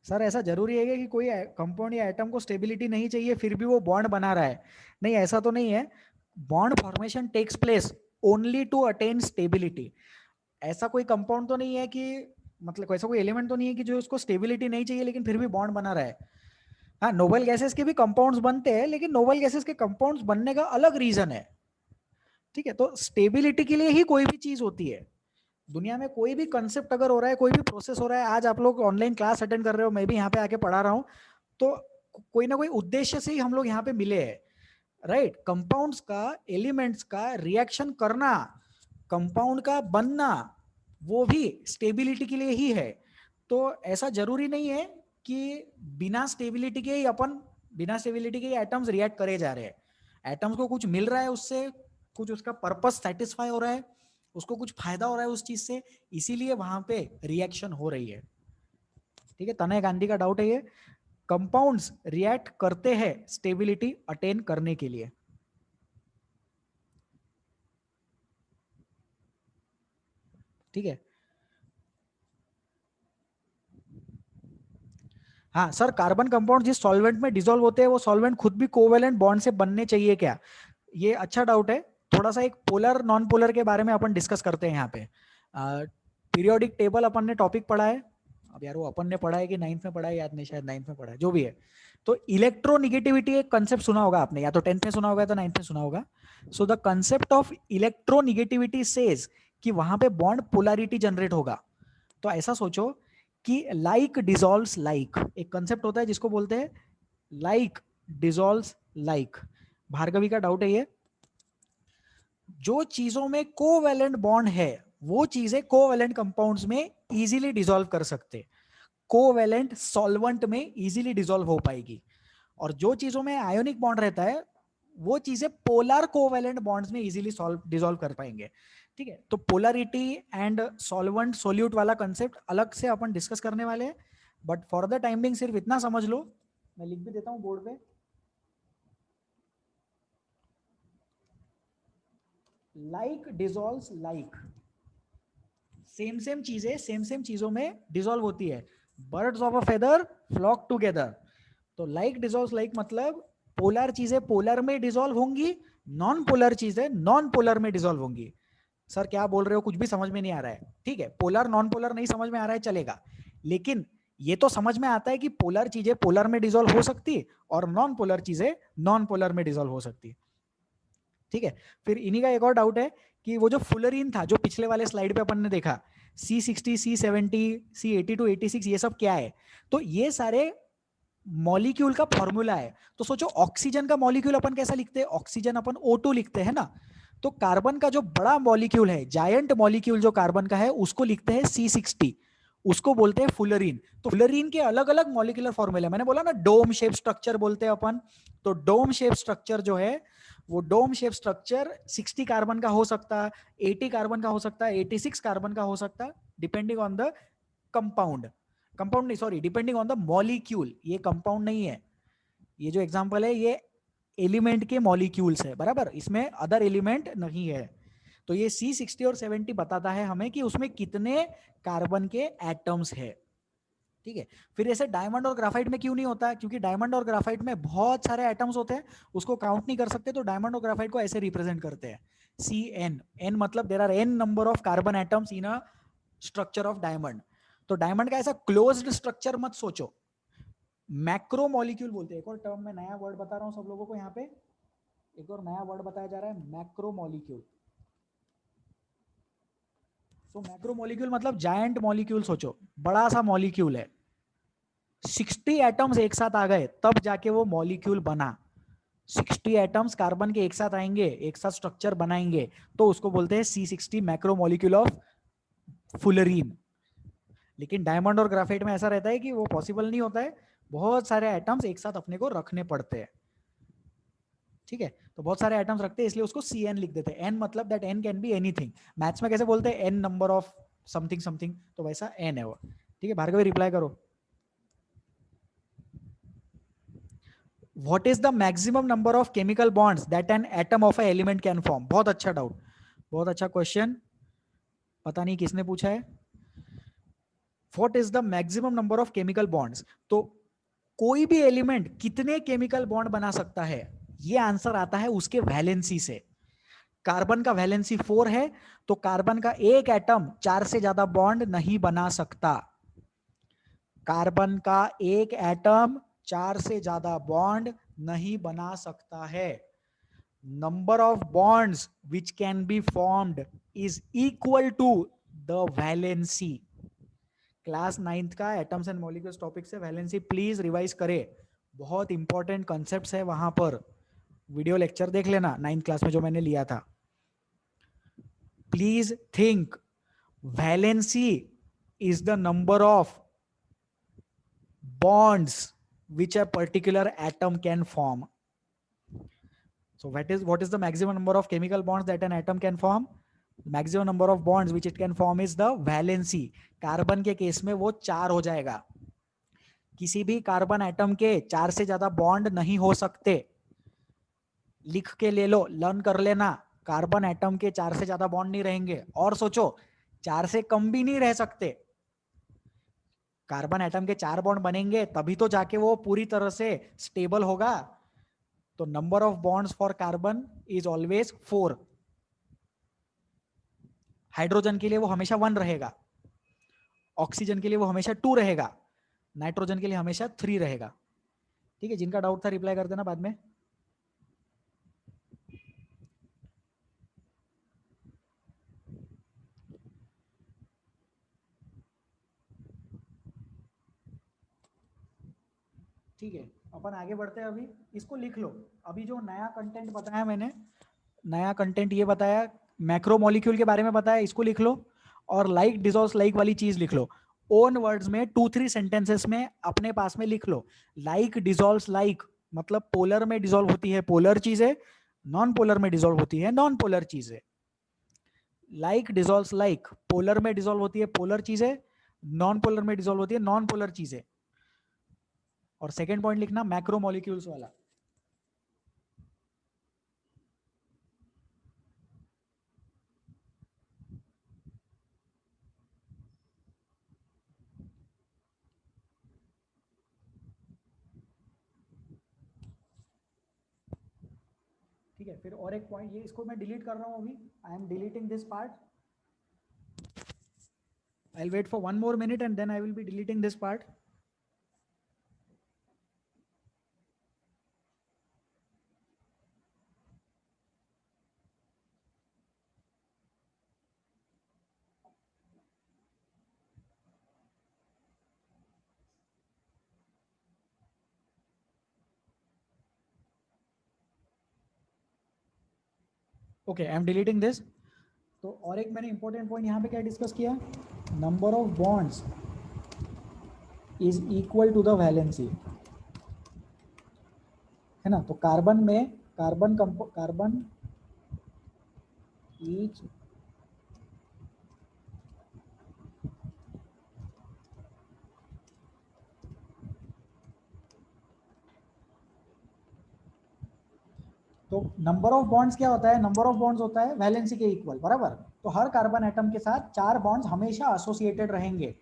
सर ऐसा जरूरी है कि कोई कंपाउंड या एटम को स्टेबिलिटी नहीं चाहिए फिर भी वो बॉन्ड बना रहा है? नहीं, ऐसा तो नहीं है। Bond formation takes place only to attain stability. ऐसा कोई कंपाउंड तो नहीं है कि, मतलब ऐसा कोई एलिमेंट तो नहीं है कि जो उसको स्टेबिलिटी नहीं चाहिए लेकिन फिर भी बॉन्ड बना रहा है। हाँ, नोबल गैसेस के भी कंपाउंड्स बनते हैं, लेकिन नोबल गैसेस के कंपाउंड्स बनने का अलग रीजन है। ठीक है, तो स्टेबिलिटी के लिए ही कोई भी चीज होती है। दुनिया में कोई भी कंसेप्ट अगर हो रहा है, कोई भी प्रोसेस हो रहा है, आज आप लोग ऑनलाइन क्लास अटेंड कर रहे हो, मैं भी यहाँ पे आके पढ़ा रहा हूँ, तो कोई ना कोई उद्देश्य से ही हम लोग यहाँ पे मिले हैं। राइट, कंपाउंड्स का, एलिमेंट्स का रिएक्शन करना, कंपाउंड का बनना, वो भी स्टेबिलिटी के लिए ही है। तो ऐसा जरूरी नहीं है कि बिना स्टेबिलिटी के ही अपन, बिना स्टेबिलिटी के ही एटम्स रिएक्ट करे जा रहे हैं। एटम्स को कुछ मिल रहा है उससे, कुछ उसका पर्पस सेटिस्फाई हो रहा है, उसको कुछ फायदा हो रहा है उस चीज से, इसीलिए वहां पे रिएक्शन हो रही है। ठीक है, तनय गांधी का डाउट है ये, कंपाउंड्स रिएक्ट करते हैं स्टेबिलिटी अटेन करने के लिए। ठीक है, हाँ सर, कार्बन कंपाउंड जिस सॉल्वेंट में डिसॉल्व होते हैं वो सॉल्वेंट खुद भी कोवेलेंट बॉन्ड से बनने चाहिए क्या? ये अच्छा डाउट है। थोड़ा सा एक पोलर नॉन पोलर के बारे में अपन डिस्कस करते हैं यहाँ पे। पीरियोडिक टेबल अपन ने टॉपिक पढ़ा है, अब यार वो अपन ने पढ़ा है कि 9th में पढ़ा है, याद नहीं, शायद 9th में पढ़ा है, जो भी है। तो इलेक्ट्रोनिगेटिविटी एक कंसेप्ट सुना होगा आपने, या तो 10th में सुना होगा या तो 9th में सुना होगा। So the concept of electronegativity says कि वहां पे बॉन्ड पोलैरिटी जनरेट होगा। तो ऐसा सोचो कि लाइक डिसॉल्व्स लाइक, एक कंसेप्ट होता है जिसको बोलते हैं लाइक डिसॉल्व्स लाइक। भार्गवी का डाउट है ये, जो चीजों में कोवैलेंट बॉन्ड है वो चीजें कोवैलेंट कंपाउंड्स में इजीली डिसॉल्व कर सकते, कोवैलेंट सॉल्वेंट में इजीली डिसॉल्व हो पाएगी। और जो चीजों में आयोनिक बॉन्ड रहता है वो चीजें पोलर कोवैलेंट बॉन्ड्स में इजीली डिसॉल्व कर पाएंगे। ठीक है, तो पोलरिटी एंड सॉल्वेंट सोल्यूट वाला कंसेप्ट अलग से अपन डिस्कस करने वाले हैं, but for the time being सिर्फ इतना समझ लो, मैं लिख भी देता हूं बोर्ड पे, like dissolves like. Same same चीजों में डिसॉल्व होती है। Birds of a feather flock together. तो लाइक डिसॉल्व लाइक मतलब पोलर चीजें पोलर में डिसॉल्व होंगी, नॉन पोलर चीजें नॉन पोलर में डिसॉल्व होंगी। सर क्या बोल रहे हो, कुछ भी समझ में नहीं आ रहा है। ठीक है, पोलर नॉन पोलर नहीं समझ में आ रहा है चलेगा, लेकिन ये तो समझ में आता है कि पोलर चीजें पोलर में डिसॉल्व हो सकती और नॉन पोलर चीजें नॉन पोलर में डिसॉल्व हो सकती। ठीक है, फिर इन्हीं का एक और डाउट है कि वो जो फुलरीन था जो पिछले वाले स्लाइड पे अपन ने देखा, C60, C70, C82, 86, ये सब क्या है? तो ये सारे मॉलिक्यूल का फॉर्मूला है। तो सोचो ऑक्सीजन का मॉलिक्यूल अपन कैसा लिखते हैं, ऑक्सीजन अपन O2 लिखते हैं ना, तो कार्बन का जो बड़ा मॉलिक्यूल है, जायंट मॉलिक्यूल जो कार्बन का है, उसको लिखते हैं C60, उसको बोलते हैं फुलरीन। तो फुलरीन के अलग अलग मॉलिक्यूलर फॉर्मूले, मैंने बोला ना डोम शेप स्ट्रक्चर बोलते हैं अपन, तो डोम शेप स्ट्रक्चर जो है, वो डोम शेप स्ट्रक्चर 60 कार्बन का हो सकता है, 80 कार्बन का हो सकता है, 86 कार्बन का हो सकता है, depending on the compound, compound नहीं sorry, depending on the molecule, ये कंपाउंड नहीं है, ये जो एग्जांपल है ये एलिमेंट के मॉलिक्यूल्स है, बराबर, इसमें अदर एलिमेंट नहीं है। तो ये C60 और 70 बताता है हमें कि उसमें कितने कार्बन के एटम्स है। ठीक है, फिर ऐसे डायमंड और ग्राफाइट में क्यों नहीं होता है, क्योंकि डायमंड और ग्राफाइट में बहुत सारे एटम्स होते हैं, उसको काउंट नहीं कर सकते, तो डायमंड और ग्राफाइट को ऐसे रिप्रेजेंट करते हैं CN, एन मतलब there are n number of carbon atoms in a structure of diamond. तो डायमंड का ऐसा क्लोज्ड स्ट्रक्चर मत सोचो, मैक्रो मॉलिक्यूल बोलते हैं। एक और टर्म में नया वर्ड बता रहा हूं सब लोगों को, यहाँ पे एक और नया वर्ड बताया जा रहा है, मैक्रो मॉलिक्यूल। सो मैक्रो मॉलिक्यूल मतलब जायंट मॉलिक्यूल सोचो, बड़ा सा मॉलिक्यूल है, 60 एटम्स एक साथ आ गए तब जाके वो मॉलिक्यूल बना, 60 एटम्स कार्बन के एक साथ आएंगे, एक साथ स्ट्रक्चर बनाएंगे, तो उसको बोलते हैं C60 macro molecule of fullerene. लेकिन डायमंड और ग्राफाइट में ऐसा रहता है कि वो पॉसिबल नहीं होता है, बहुत सारे एटम्स एक साथ अपने को रखने पड़ते हैं। ठीक है, तो बहुत सारे एटम्स रखते हैं, इसलिए उसको CN लिख देते हैं। N मतलब that N can be anything, maths में कैसे बोलते हैं N number of something something, तो वैसा N है वो। ठीक है, भार्गवी रिप्लाई करो। What is the maximum number of chemical bonds that an atom of A element can form? बहुत अच्छा डाउट, बहुत अच्छा क्वेश्चन, पता नहीं किसने पूछा है। What is the maximum number of chemical bonds, तो कोई भी एलिमेंट कितने केमिकल बॉन्ड बना सकता है, ये आंसर आता है उसके वैलेंसी से। कार्बन का वैलेंसी 4 है, तो कार्बन का एक एटम 4 से ज्यादा बॉन्ड नहीं बना सकता, कार्बन का एक एटम 4 से ज्यादा बॉन्ड नहीं बना सकता है। Number of bonds which can be formed is equal to the valency. Class 9th का एटम्स एंड मॉलिक्यूल्स टॉपिक से वैलेंसी प्लीज रिवाइज करें, बहुत इंपॉर्टेंट कॉन्सेप्ट्स है वहां पर, वीडियो लेक्चर देख लेना 9th क्लास में जो मैंने लिया था। Please think, valency is the number of bonds which a particular atom can form. So what is the maximum number of chemical bonds that an atom can form? Maximum number of bonds which it can form is the valency. Carbon के case में वो 4 हो जाएगा, किसी भी carbon atom के 4 से ज्यादा बॉन्ड नहीं हो सकते, लिख के ले लो, लर्न कर लेना, कार्बन एटम के 4 से ज्यादा बॉन्ड नहीं रहेंगे, और सोचो 4 से कम भी नहीं रह सकते, कार्बन एटम के 4 बॉन्ड बनेंगे तभी तो जाके वो पूरी तरह से स्टेबल होगा। तो number of bonds for carbon is always 4, hydrogen के लिए वो हमेशा 1 रहेगा, ऑक्सीजन के लिए वो हमेशा 2 रहेगा, नाइट्रोजन के लिए हमेशा 3 रहेगा। ठीक है, जिनका डाउट था रिप्लाई कर देना बाद में। ठीक है, अपन आगे बढ़ते हैं। अभी इसको लिख लो, अभी जो नया कंटेंट बताया मैंने, नया कंटेंट ये बताया, मैक्रो मॉलिक्यूल के बारे में बताया, इसको लिख लो, और लाइक डिजॉल्व्स लाइक वाली चीज लिख लो, ओन वर्ड्स में 2-3 सेंटेंसेस में अपने पास में लिख लो। लाइक डिजॉल्व्स लाइक मतलब पोलर में डिजॉल्व होती है पोलर चीजें, नॉन पोलर में डिजॉल्व होती है नॉन पोलर चीजें। लाइक डिजॉल्व्स लाइक, पोलर में डिजॉल्व होती है पोलर चीजें, नॉन पोलर में डिजॉल्व होती है नॉन पोलर चीजें। और सेकेंड पॉइंट लिखना मैक्रो मॉलिक्यूल्स वाला। ठीक है, फिर और एक पॉइंट, ये इसको मैं डिलीट कर रहा हूं अभी, I am deleting this part, I'll wait for 1 more minute and then I will be deleting this part. Okay, I am deleting this. तो और एक मैंने इंपॉर्टेंट पॉइंट यहाँ पे क्या डिस्कस किया, number of bonds is equal to the valency, है ना। तो कार्बन में कार्बन ईच तो नंबर ऑफ बॉन्ड्स क्या होता है, नंबर ऑफ बॉन्ड्स होता है वैलेंसी के इक्वल, बराबर। तो हर कार्बन एटम के साथ 4 बॉन्ड्स हमेशा एसोसिएटेड रहेंगे,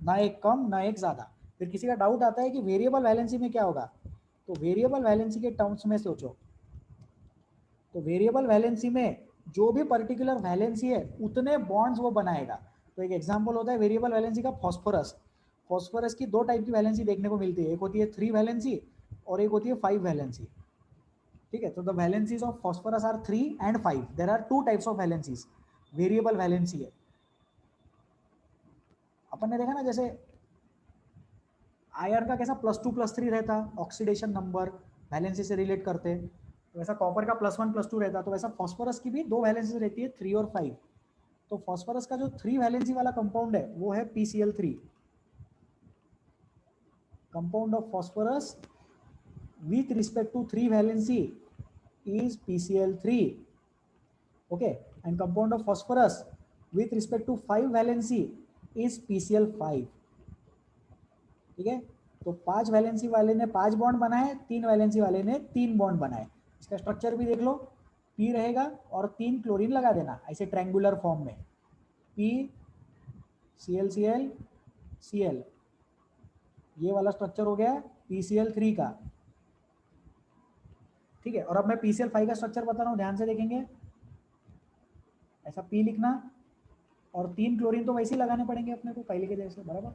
ना एक कम ना एक ज्यादा। फिर किसी का डाउट आता है कि वेरिएबल वैलेंसी में क्या होगा, तो वेरिएबल वैलेंसी के टर्म्स में सोचो। तो वेरिएबल वैलेंसी में जो भी पर्टिकुलर वैलेंसी है उतने बॉन्ड्स वो बनाएगा। तो एक एग्जांपल होता है वेरिएबल वैलेंसी का फॉस्फोरस। फॉस्फोरस की 2 टाइप की वैलेंसी देखने को मिलती है, एक होती है 3 वैलेंसी और एक होती है 5 वैलेंसी। ठीक है, तो the valencies of phosphorus are 3 and 5। There are 2 types of valencies, variable valency है। अपन ने देखा ना, जैसे आयरन का कैसा +2 +3 रहता, ऑक्सीडेशन नंबर वैलेंसी से रिलेट करते, तो वैसा कॉपर का +1 +2 रहता, तो वैसा फॉस्फोरस की भी 2 वैलेंसी रहती है, 3 और 5। तो फॉस्फोरस का जो 3 वैलेंसी वाला कंपाउंड है वो है PCl3। Compound of phosphorus with respect to 3 valency is PCl3, okay, and compound of phosphorus with respect to 5 valency is PCl5। ठीक है, तो 5 वैलेंसी वाले ने 5 बॉन्ड बनाए, 3 वैलेंसी वाले ने 3 बॉन्ड बनाए। इसका स्ट्रक्चर भी देख लो, P रहेगा और 3 क्लोरीन लगा देना ऐसे ट्रायंगुलर फॉर्म में, P ClCl Cl, ये वाला स्ट्रक्चर हो गया PCl3 का। ठीक है, और अब मैं PCl5 का स्ट्रक्चर बता रहा हूँ, ध्यान से देखेंगे। ऐसा P लिखना और 3 क्लोरीन तो वैसे ही लगाने पड़ेंगे अपने को पहले के जैसे, बराबर।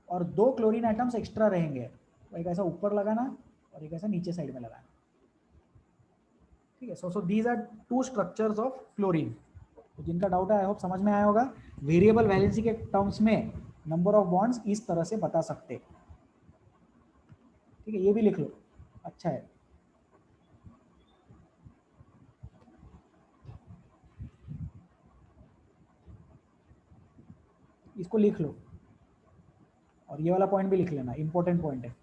और 2 क्लोरीन एटम्स एक्स्ट्रा रहेंगे, एक ऐसा ऊपर लगाना और एक ऐसा नीचे साइड में लगाना। ठीक है, so these are 2 structures of chlorine. तो जिनका डाउट है आई होप समझ में आया होगा। वेरिएबल वैलेंसी के टर्म्स में नंबर ऑफ बॉन्ड्स इस तरह से बता सकते। ठीक है, ये भी लिख लो, अच्छा है। इसको लिख लो और ये वाला पॉइंट भी लिख लेना, इंपॉर्टेंट पॉइंट है।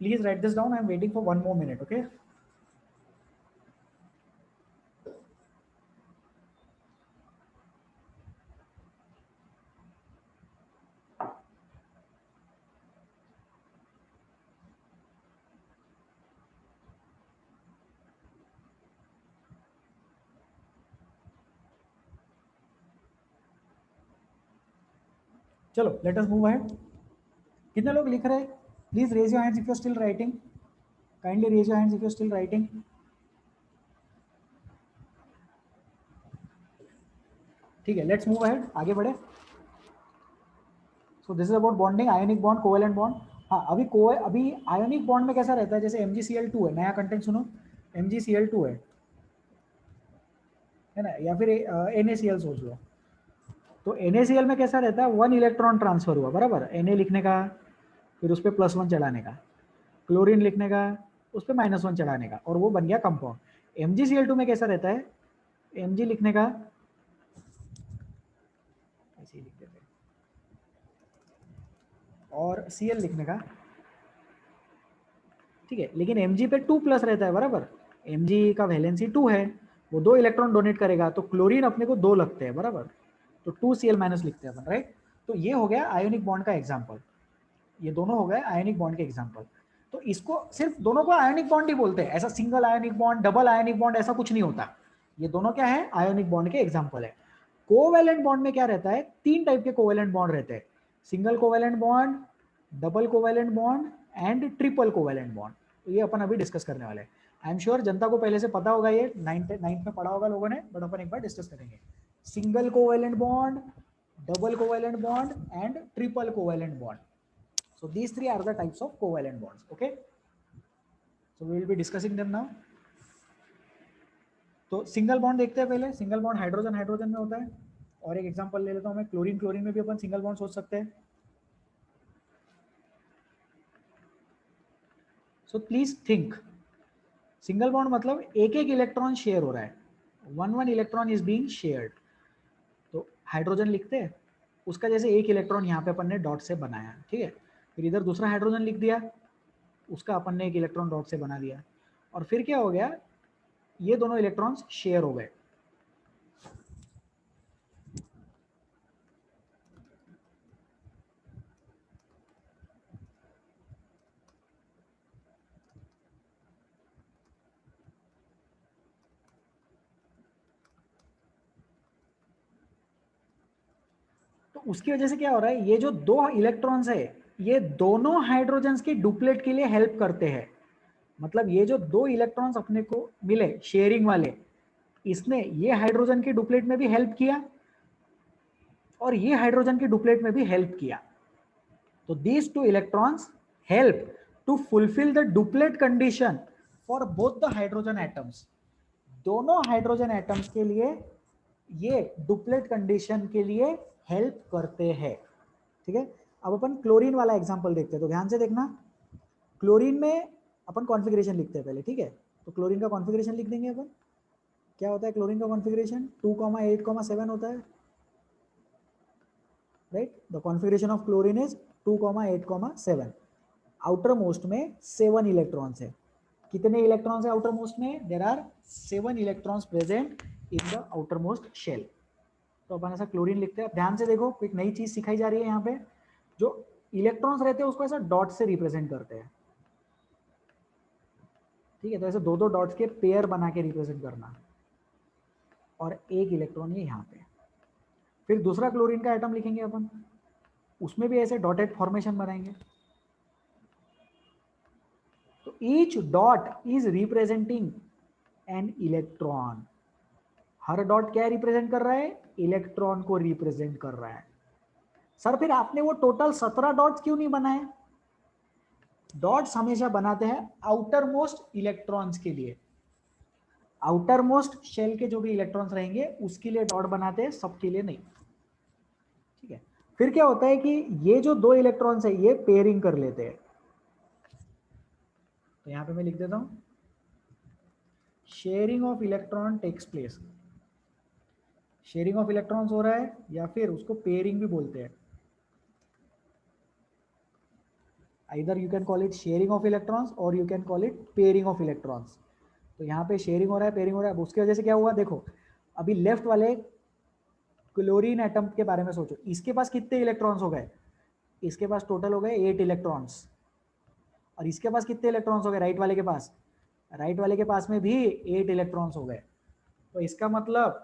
Please write this down. I am waiting for 1 more minute, okay? चलो, let us move ahead. कितने लोग लिख रहे हैं? Please raise your hands if you're still writing. Kindly raise your hands if you're still writing. ठीक है, let's move ahead, आगे बढ़े। सो this is about bonding, ionic bond, covalent bond. हाँ, अभी आयोनिक बॉन्ड में कैसा रहता है, जैसे MgCl2 है, नया कंटेंट सुनो, MgCl2 है ना, या फिर NaCl सोच लो। तो NaCl में कैसा रहता है, 1 इलेक्ट्रॉन ट्रांसफर हुआ, बराबर, Na लिखने का, फिर उस पर +1 चढ़ाने का, क्लोरीन लिखने का, उस पर -1 चढ़ाने का, और वो बन गया कंपाउंड। MgCl2 में कैसा रहता है, Mg लिखने का, ऐसे ही लिख देते हैं, और Cl लिखने का। ठीक है, लेकिन Mg पे 2+ रहता है, बराबर। Mg का वैलेंसी 2 है, वो 2 इलेक्ट्रॉन डोनेट करेगा, तो क्लोरीन अपने को 2 लगते हैं, बराबर। तो 2Cl- लिखते हैं अपन, राइट। तो ये हो गया आयोनिक बॉन्ड का एग्जाम्पल, ये दोनों हो गए आयोनिक बॉन्ड के एग्जाम्पल। तो इसको सिर्फ दोनों को आयोनिक बॉन्ड ही बोलते हैं, ऐसा single ionic bond, double ionic bond, ऐसा कुछ नहीं होता। ये दोनों क्या है, आयोनिक बॉन्ड के एग्जाम्पल है। कोवेलेंट बॉन्ड में क्या रहता है, 3 टाइप के कोवेलेंट बॉन्ड रहते हैं, single covalent bond, double covalent bond and triple covalent bond. तो ये अपन अभी डिस्कस करने वाले हैं। आई एम श्योर जनता को पहले से पता होगा, ये नाइन्थ में पढ़ा होगा लोगों ने, बट अपन एक बार डिस्कस करेंगे। Single covalent bond, double covalent bond and triple covalent bond. So these three are the types of covalent bonds, okay? So we will be discussing them now. तो सिंगल बॉन्ड देखते हैं पहले। Single bond hydrogen hydrogen में होता है। और एक example ले लेता हूँ मैं, क्लोरीन क्लोरीन में भी अपन सिंगल बॉन्ड सोच सकते हैं। So please think, single bond मतलब एक एक इलेक्ट्रॉन शेयर हो रहा है, one one electron is being shared. तो हाइड्रोजन लिखते हैं, उसका जैसे एक इलेक्ट्रॉन यहाँ पे अपन ने डॉट से बनाया, ठीक है। फिर इधर दूसरा हाइड्रोजन लिख दिया, उसका अपन ने एक इलेक्ट्रॉन डॉट से बना दिया। और फिर क्या हो गया, ये दोनों इलेक्ट्रॉन्स शेयर हो गए। तो उसकी वजह से क्या हो रहा है, ये जो दो इलेक्ट्रॉन्स है ये दोनों हाइड्रोजन्स के डुप्लेट के लिए हेल्प करते हैं। मतलब ये जो दो इलेक्ट्रॉन्स अपने को मिले शेयरिंग वाले, इसने ये हाइड्रोजन के डुप्लेट में भी हेल्प किया और ये हाइड्रोजन के डुप्लेट में भी हेल्प किया। तो these two electrons help to fulfill the duplet condition for both the hydrogen atoms। दोनों हाइड्रोजन एटम्स के लिए ये डुप्लेट कंडीशन के लिए हेल्प करते हैं, ठीक है। अब अपन क्लोरीन वाला एग्जांपल देखते हैं, तो ध्यान से देखना। क्लोरीन में अपन कॉन्फ़िगरेशन लिखते हैं पहले, ठीक है। तो क्लोरीन का कॉन्फ़िगरेशन लिख देंगे अपन। क्या होता है क्लोरीन का कॉन्फ़िगरेशन, 2,8,7 होता है, right. The configuration of chlorine is 2,8,7। Outer most में 7 इलेक्ट्रॉन्स है। कितने इलेक्ट्रॉन्स है आउटर मोस्ट में, there are 7 electrons present in the outer most shell. तो अपन ऐसा क्लोरीन लिखते हैं। ध्यान से देखो, एक नई चीज सिखाई जा रही है यहाँ पे। जो इलेक्ट्रॉन्स रहते हैं उसको ऐसा डॉट से रिप्रेजेंट करते हैं, ठीक है। तो ऐसे दो दो डॉट्स के पेयर बना के रिप्रेजेंट करना, और एक इलेक्ट्रॉन ये यहाँ पे। फिर दूसरा क्लोरीन का एटम लिखेंगे अपन, उसमें भी ऐसे डॉटेड फॉर्मेशन बनाएंगे। तो each dot is representing an electron. Her dot क्या रिप्रेजेंट कर रहा है, इलेक्ट्रॉन को रिप्रेजेंट कर रहा है। सर फिर आपने वो टोटल 17 डॉट्स क्यों नहीं बनाए। डॉट्स हमेशा बनाते हैं आउटर मोस्ट इलेक्ट्रॉन्स के लिए। आउटर मोस्ट शेल के जो भी इलेक्ट्रॉन्स रहेंगे उसके लिए डॉट बनाते हैं, सबके लिए नहीं, ठीक है। फिर क्या होता है कि ये जो दो इलेक्ट्रॉन्स है ये पेयरिंग कर लेते हैं। तो यहां पे मैं लिख देता हूं, sharing of electron takes place. Sharing of electrons हो रहा है, या फिर उसको पेयरिंग भी बोलते हैं। Either you can call it sharing of electrons और you can call it pairing of electrons. तो यहाँ पे शेयरिंग हो रहा है, पेयरिंग हो रहा है। उसकी वजह से क्या हुआ देखो, अभी लेफ्ट वाले क्लोरीन एटम के बारे में सोचो, इसके पास कितने इलेक्ट्रॉन्स हो गए, इसके पास टोटल हो गए 8 इलेक्ट्रॉन्स। और इसके पास कितने इलेक्ट्रॉन्स हो गए, राइट वाले के पास, राइट वाले के पास में भी 8 इलेक्ट्रॉन्स हो गए। तो इसका मतलब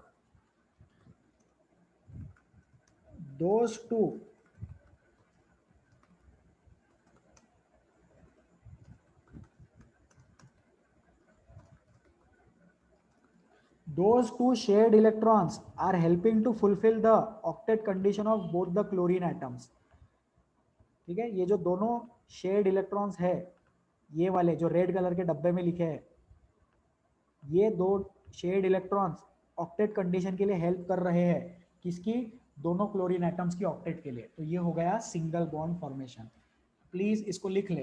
those two shared electrons are helping to fulfill the octet condition of both the chlorine atoms, ठीक है। ये जो दोनों शेयर्ड इलेक्ट्रॉन्स है, ये वाले जो रेड कलर के डब्बे में लिखे हैं, ये दो शेयर्ड इलेक्ट्रॉन्स ऑक्टेट कंडीशन के लिए हेल्प कर रहे हैं। किसकी, दोनों क्लोरीन एटम्स की ऑक्टेट के लिए। तो ये हो गया सिंगल बॉन्ड फॉर्मेशन। प्लीज इसको लिख ले,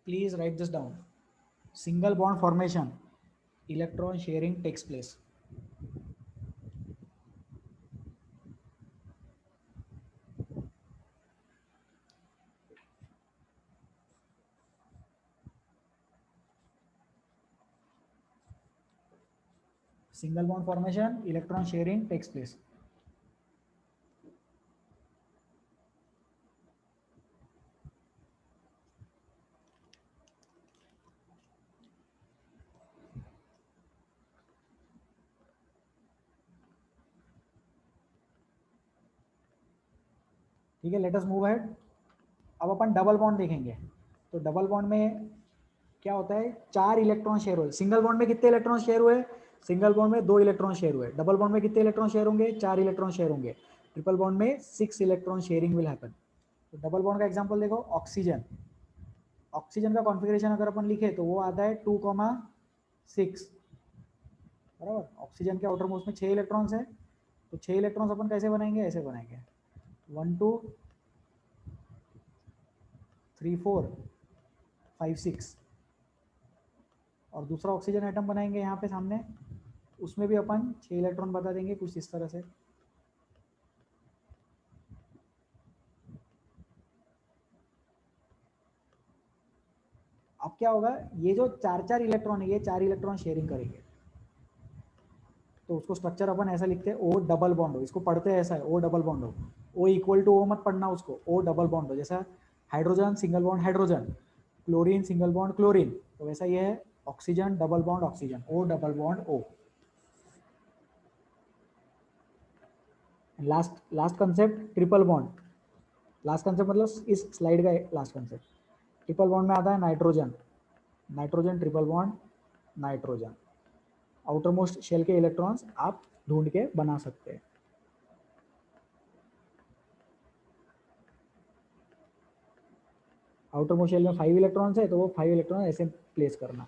please write this down. Single bond formation, electron sharing takes place. Single bond formation, electron sharing takes place. ठीक है, लेट अस मूव अहेड। अब अपन डबल बॉन्ड देखेंगे। तो डबल बॉन्ड में क्या होता है, 4 इलेक्ट्रॉन शेयर हुए। सिंगल बॉन्ड में कितने इलेक्ट्रॉन शेयर हुए, सिंगल बॉन्ड में 2 इलेक्ट्रॉन शेयर हुए। डबल बॉन्ड में कितने इलेक्ट्रॉन शेयर होंगे, 4 इलेक्ट्रॉन शेयर होंगे। ट्रिपल बॉन्ड में 6 इलेक्ट्रॉन शेयरिंग विल हैपन। तो डबल बॉन्ड का एग्जांपल देखो, ऑक्सीजन, ऑक्सीजन का कॉन्फ़िगरेशन अगर अपन लिखे तो वो आता है 2,6, बराबर। ऑक्सीजन के आउटर मोस्ट में 6 इलेक्ट्रॉन्स है, तो 6 इलेक्ट्रॉन्स अपन कैसे बनाएंगे, ऐसे बनाएंगे 1 2 3 4 5 6। और दूसरा ऑक्सीजन एटम बनाएंगे यहाँ पे सामने, उसमें भी अपन 6 इलेक्ट्रॉन बता देंगे कुछ इस तरह से। अब क्या होगा, ये जो 4 इलेक्ट्रॉन है, ये 4 इलेक्ट्रॉन शेयरिंग करेंगे, तो उसको स्ट्रक्चर अपन ऐसा लिखते हैं ओ डबल बॉन्ड हो, इसको पढ़ते हैं ऐसा है, ओ डबल बॉन्ड हो। ओ इक्वल टू ओ मत पढ़ना उसको, ओ डबल बॉन्ड हो, जैसा hydrogen single bond hydrogen, chlorine single bond chlorine, तो वैसा ये है oxygen double bond oxygen, O double bond O. Last last concept triple bond. Last concept मतलब इस स्लाइड का लास्ट कंसेप्ट, ट्रिपल बॉन्ड में आता है nitrogen, nitrogen triple bond nitrogen. Outer most shell के इलेक्ट्रॉन्स आप ढूंढ के बना सकते हैं। आउटर मोस्ट शेल में 5 इलेक्ट्रॉन्स है, तो वो 5 इलेक्ट्रॉन ऐसे प्लेस करना।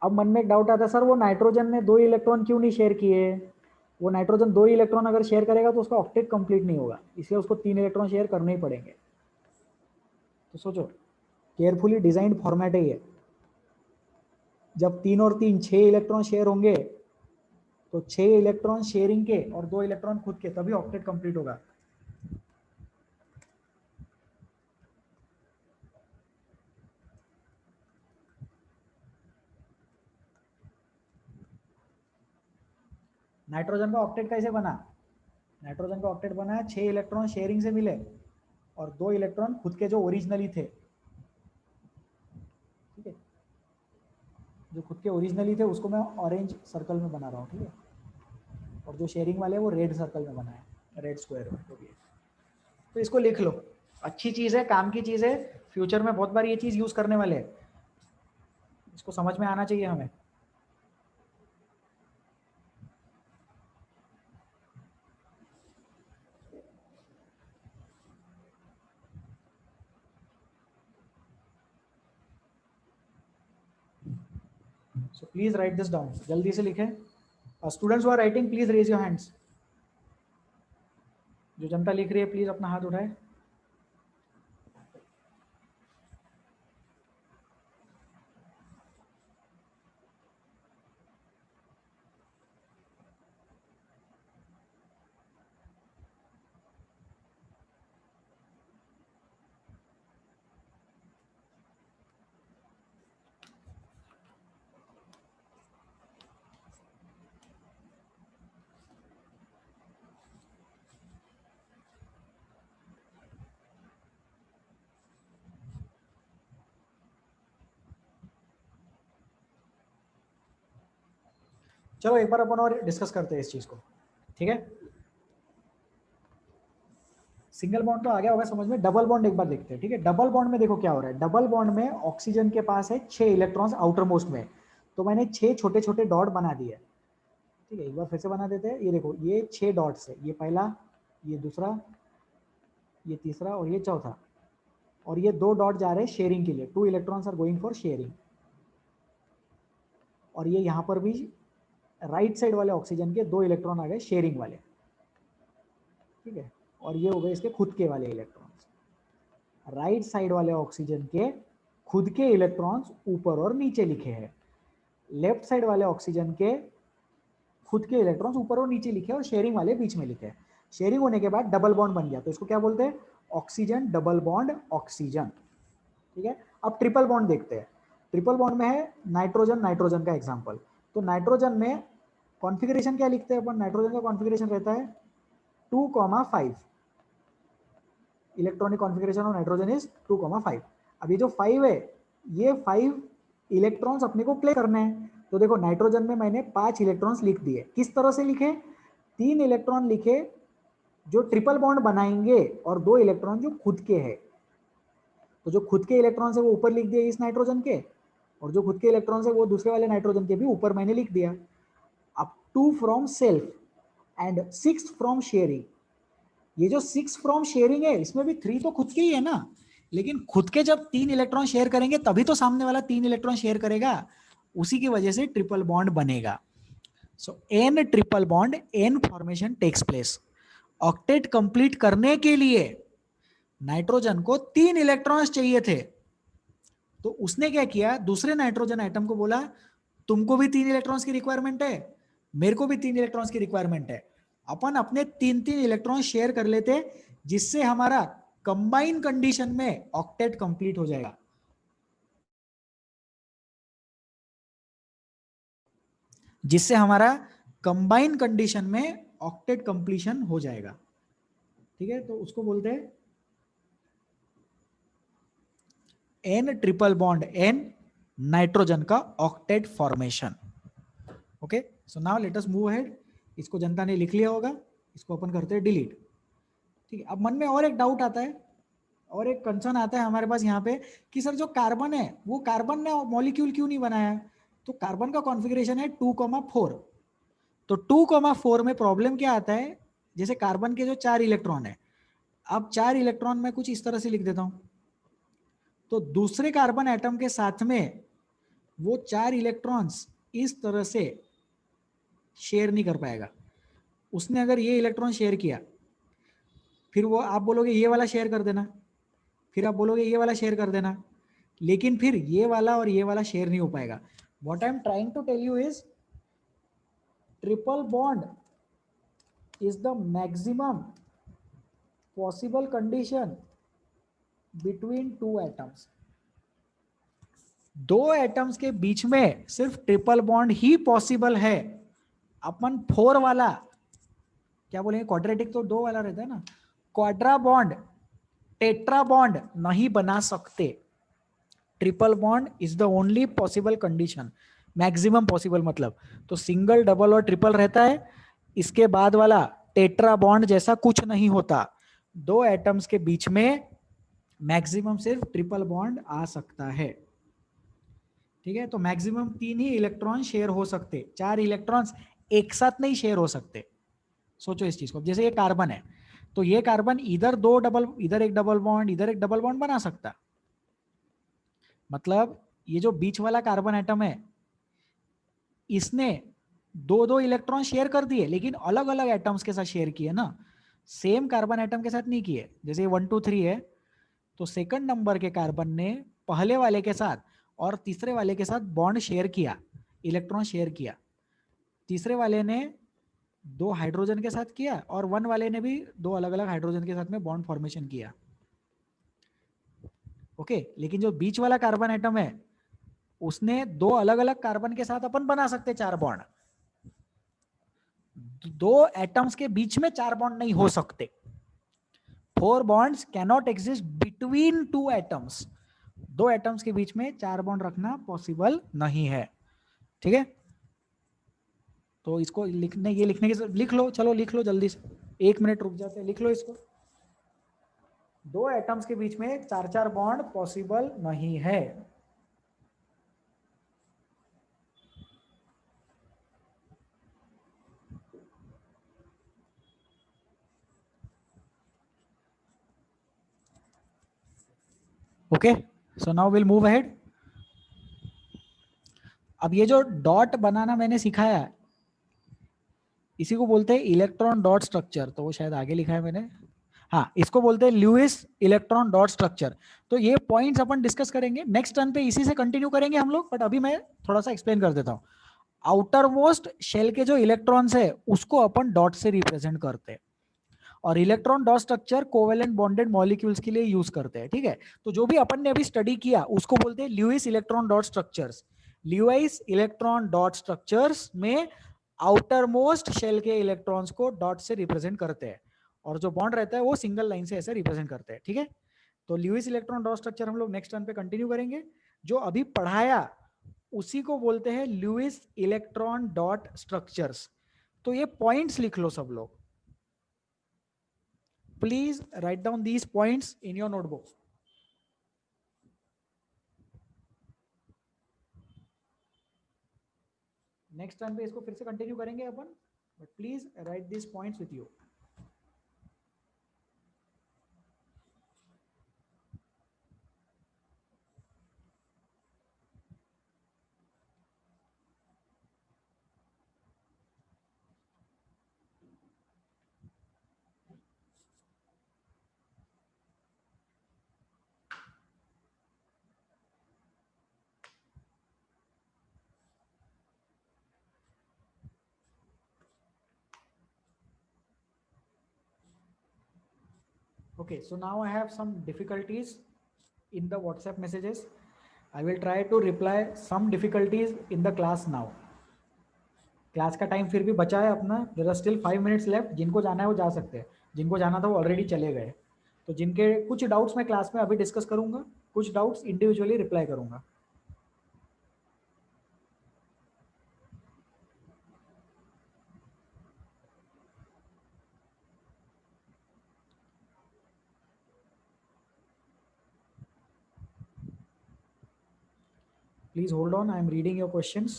अब मन में एक डाउट आता है, सर वो नाइट्रोजन ने 2 इलेक्ट्रॉन क्यों नहीं शेयर किए। वो नाइट्रोजन 2 इलेक्ट्रॉन अगर शेयर करेगा तो उसका ऑक्टेट कंप्लीट नहीं होगा, इसलिए उसको 3 इलेक्ट्रॉन शेयर करने ही पड़ेंगे। तो सोचो, केयरफुली डिजाइंड फॉर्मेट है ये। जब 3 और 3 6 इलेक्ट्रॉन शेयर होंगे, तो 6 इलेक्ट्रॉन शेयरिंग के और 2 इलेक्ट्रॉन खुद के, तभी ऑक्टेट कंप्लीट होगा। नाइट्रोजन का ऑक्टेट कैसे बना, नाइट्रोजन का ऑक्टेट बना 6 इलेक्ट्रॉन शेयरिंग से मिले और 2 इलेक्ट्रॉन खुद के जो ओरिजिनली थे, ठीक है। जो खुद के ओरिजिनली थे उसको मैं ऑरेंज सर्कल में बना रहा हूँ, ठीक है। और जो शेयरिंग वाले वो रेड सर्कल में बनाए, रेड स्क्वायर में, तो ये। तो इसको लिख लो, अच्छी चीज़ है, काम की चीज़ है, फ्यूचर में बहुत बार ये चीज़ यूज़ करने वाले हैं, इसको समझ में आना चाहिए हमें। So please write this down, जल्दी से लिखें। Students who are writing please raise your hands. जो जनता लिख रही है प्लीज अपना हाथ उठाए। चलो एक बार अपन और डिस्कस करते हैं इस चीज को, ठीक है। सिंगल बॉन्ड तो आ गया होगा समझ में, डबल बॉन्ड एक बार देखते हैं, ठीक है। डबल बॉन्ड में देखो क्या हो रहा है, डबल बॉन्ड में ऑक्सीजन के पास है 6 इलेक्ट्रॉन्स आउटर मोस्ट में, तो मैंने 6 छोटे छोटे डॉट बना दिए, ठीक है। एक बार फिर से बना देते हैं, ये देखो ये 6 डॉट्स है, ये पहला, ये दूसरा, ये तीसरा और ये चौथा, और ये 2 डॉट जा रहे हैं शेयरिंग के लिए, 2 electrons are going for sharing. और ये यहाँ पर भी राइट साइड वाले ऑक्सीजन के 2 इलेक्ट्रॉन आ गए शेयरिंग वाले, ठीक है। और ये हो गए इसके खुद के वाले इलेक्ट्रॉन्स, राइट साइड वाले ऑक्सीजन के खुद के इलेक्ट्रॉन्स ऊपर और नीचे लिखे हैं, लेफ्ट साइड वाले ऑक्सीजन के खुद के इलेक्ट्रॉन्स ऊपर और नीचे लिखे और शेयरिंग वाले बीच में लिखे। शेयरिंग होने के बाद डबल बॉन्ड बन गया, तो इसको क्या बोलते हैं, ऑक्सीजन डबल बॉन्ड ऑक्सीजन, ठीक है। अब ट्रिपल बॉन्ड देखते हैं। ट्रिपल बॉन्ड में है नाइट्रोजन, नाइट्रोजन का एग्जांपल। तो नाइट्रोजन में कॉन्फ़िगरेशन क्या लिखते हैं अपन, नाइट्रोजन का कॉन्फ़िगरेशन रहता है 2,5, electronic configuration of nitrogen is 2,5। अब ये जो 5 है, ये 5 इलेक्ट्रॉन्स अपने को प्ले करने हैं, तो देखो नाइट्रोजन में मैंने 5 इलेक्ट्रॉन्स लिख दिए। किस तरह से लिखे, 3 इलेक्ट्रॉन लिखे जो ट्रिपल बॉन्ड बनाएंगे और 2 इलेक्ट्रॉन जो खुद के हैं। तो जो खुद के इलेक्ट्रॉन्स है वो ऊपर लिख दिए इस नाइट्रोजन के, और जो खुद के इलेक्ट्रॉन्स है वो दूसरे वाले नाइट्रोजन के भी ऊपर मैंने लिख दिया। अब 2 from self and 6 from sharing, ये जो 6 फ्रॉम शेयरिंग है इसमें भी 3 तो खुद के ही है ना, लेकिन खुद के जब 3 इलेक्ट्रॉन शेयर करेंगे तभी तो सामने वाला 3 इलेक्ट्रॉन शेयर करेगा, उसी की वजह से ट्रिपल बॉन्ड बनेगा. So N triple bond, N formation takes place. Octet complete करने के लिए नाइट्रोजन को 3 इलेक्ट्रॉन्स चाहिए थे, तो उसने क्या किया, दूसरे नाइट्रोजन एटम को बोला तुमको भी 3 इलेक्ट्रॉन्स की रिक्वायरमेंट है, मेरे को भी 3 इलेक्ट्रॉन्स की रिक्वायरमेंट है, अपन अपने 3-3 इलेक्ट्रॉन शेयर कर लेते, जिससे हमारा कंबाइन कंडीशन में ऑक्टेट कंप्लीट हो जाएगा. जिससे हमारा कंबाइन कंडीशन में ऑक्टेट कंप्लीशन हो जाएगा. ठीक है, तो उसको बोलते हैं N triple bond N, nitrogen का octet formation. Okay, so now let us move ahead. इसको जनता ने लिख लिया होगा, इसको अपन करते हैं डिलीट. ठीक है, अब मन में और एक डाउट आता है और एक कंसर्न आता है हमारे पास यहाँ पे कि सर जो कार्बन है वो कार्बन ने मॉलिक्यूल क्यों नहीं बनाया है. तो कार्बन का कॉन्फ़िगरेशन है 2,4. तो 2,4 में प्रॉब्लम क्या आता है, जैसे कार्बन के जो 4 इलेक्ट्रॉन है, अब 4 इलेक्ट्रॉन मैं कुछ इस तरह से लिख देता हूं, तो दूसरे कार्बन एटम के साथ में वो 4 इलेक्ट्रॉन्स इस तरह से शेयर नहीं कर पाएगा. उसने अगर ये इलेक्ट्रॉन शेयर किया, फिर वो आप बोलोगे ये वाला शेयर कर देना, फिर आप बोलोगे ये वाला शेयर कर देना, लेकिन फिर ये वाला और ये वाला शेयर नहीं हो पाएगा. What I am trying to tell you is triple bond is the maximum possible condition between two atoms. दो एटम्स के बीच में सिर्फ ट्रिपल बॉन्ड ही पॉसिबल है. अपन 4 वाला क्या बोलेंगे, क्वाड्रेटिक तो 2 वाला रहता है ना, क्वाड्रा बॉन्ड, टेट्रा बॉन्ड नहीं बना सकते. Triple bond is the only possible condition, maximum possible मतलब. तो सिंगल, डबल और ट्रिपल रहता है, इसके बाद वाला टेट्रा बॉन्ड जैसा कुछ नहीं होता. दो एटम्स के बीच में मैक्सिमम सिर्फ ट्रिपल बॉन्ड आ सकता है. ठीक है, तो मैक्सिमम 3 ही इलेक्ट्रॉन शेयर हो सकते, 4 इलेक्ट्रॉन्स एक साथ नहीं शेयर हो सकते. सोचो इस चीज को, जैसे ये कार्बन है, तो ये कार्बन इधर 2 डबल, इधर एक डबल बॉन्ड, इधर एक डबल बॉन्ड बना सकता. मतलब ये जो बीच वाला कार्बन एटम है, इसने 2-2 इलेक्ट्रॉन शेयर कर दिए, लेकिन अलग अलग एटम्स के साथ शेयर किए ना, सेम कार्बन एटम के साथ नहीं किए. जैसे 1 2 3 है, तो सेकंड नंबर के कार्बन ने पहले वाले के साथ और तीसरे वाले के साथ बॉन्ड शेयर किया, इलेक्ट्रॉन शेयर किया. तीसरे वाले ने 2 हाइड्रोजन के साथ किया और 1 वाले ने भी 2 अलग अलग हाइड्रोजन के साथ में बॉन्ड फॉर्मेशन किया. ओके, लेकिन जो बीच वाला कार्बन एटम है, उसने 2 अलग अलग कार्बन के साथ अपन बना सकते 4 बॉन्ड. 2 एटम्स के बीच में 4 बॉन्ड नहीं हो सकते. 4 bonds cannot exist between 2 atoms. 2 atoms के बीच में 4 बॉन्ड रखना पॉसिबल नहीं है. ठीक है, तो इसको लिखने, ये लिखने के लिख लो, चलो लिख लो जल्दी से, 1 मिनट रुक जाते हैं, लिख लो इसको. 2 एटम्स के बीच में 4-4 बॉन्ड पॉसिबल नहीं है. Okay, so now will move ahead. अब ये जो डॉट बनाना मैंने सिखाया, इसी को बोलते हैं इलेक्ट्रॉन डॉट स्ट्रक्चर. तो वो शायद आगे लिखा है मैंने, हाँ, इसको बोलते हैं ल्यूइस इलेक्ट्रॉन डॉट स्ट्रक्चर. तो ये पॉइंट्स अपन डिस्कस करेंगे नेक्स्ट टर्न पे, इसी से कंटिन्यू करेंगे हम लोग, बट अभी मैं थोड़ा सा एक्सप्लेन कर देता हूँ. आउटर मोस्ट शेल के जो इलेक्ट्रॉन्स है उसको अपन डॉट से रिप्रेजेंट करते हैं, और electron dot structure covalent bonded molecules के लिए यूज करते हैं. ठीक है, तो जो भी अपन ने अभी स्टडी किया उसको बोलते हैं Lewis electron dot structures. Lewis electron dot structures में आउटर मोस्ट शेल के इलेक्ट्रॉन्स को डॉट से रिप्रेजेंट करते हैं, और जो बॉन्ड रहता है वो सिंगल लाइन से ऐसे रिप्रेजेंट करते हैं. ठीक है, तो ल्यूइस इलेक्ट्रॉन डॉट स्ट्रक्चर हम लोग नेक्स्ट टर्न पे कंटिन्यू करेंगे. जो अभी पढ़ाया उसी को बोलते हैं ल्यूइस इलेक्ट्रॉन डॉट स्ट्रक्चर्स. तो ये पॉइंट्स लिख लो सब लोग. Please write down these points in your notebook. Next time पे इसको फिर से कंटिन्यू करेंगे अपन, but please write this points with you. Okay, so now I have some difficulties in the WhatsApp messages. I will try to reply some difficulties in the class now. Class का time फिर भी बचा है अपना, there are still 5 minutes left. जिनको जाना है वो जा सकते हैं, जिनको जाना था वो ऑलरेडी चले गए. तो जिनके कुछ डाउट्स मैं क्लास में अभी डिस्कस करूंगा, कुछ डाउट्स इंडिविजुअली रिप्लाई करूंगा. Please hold on, I am reading your questions.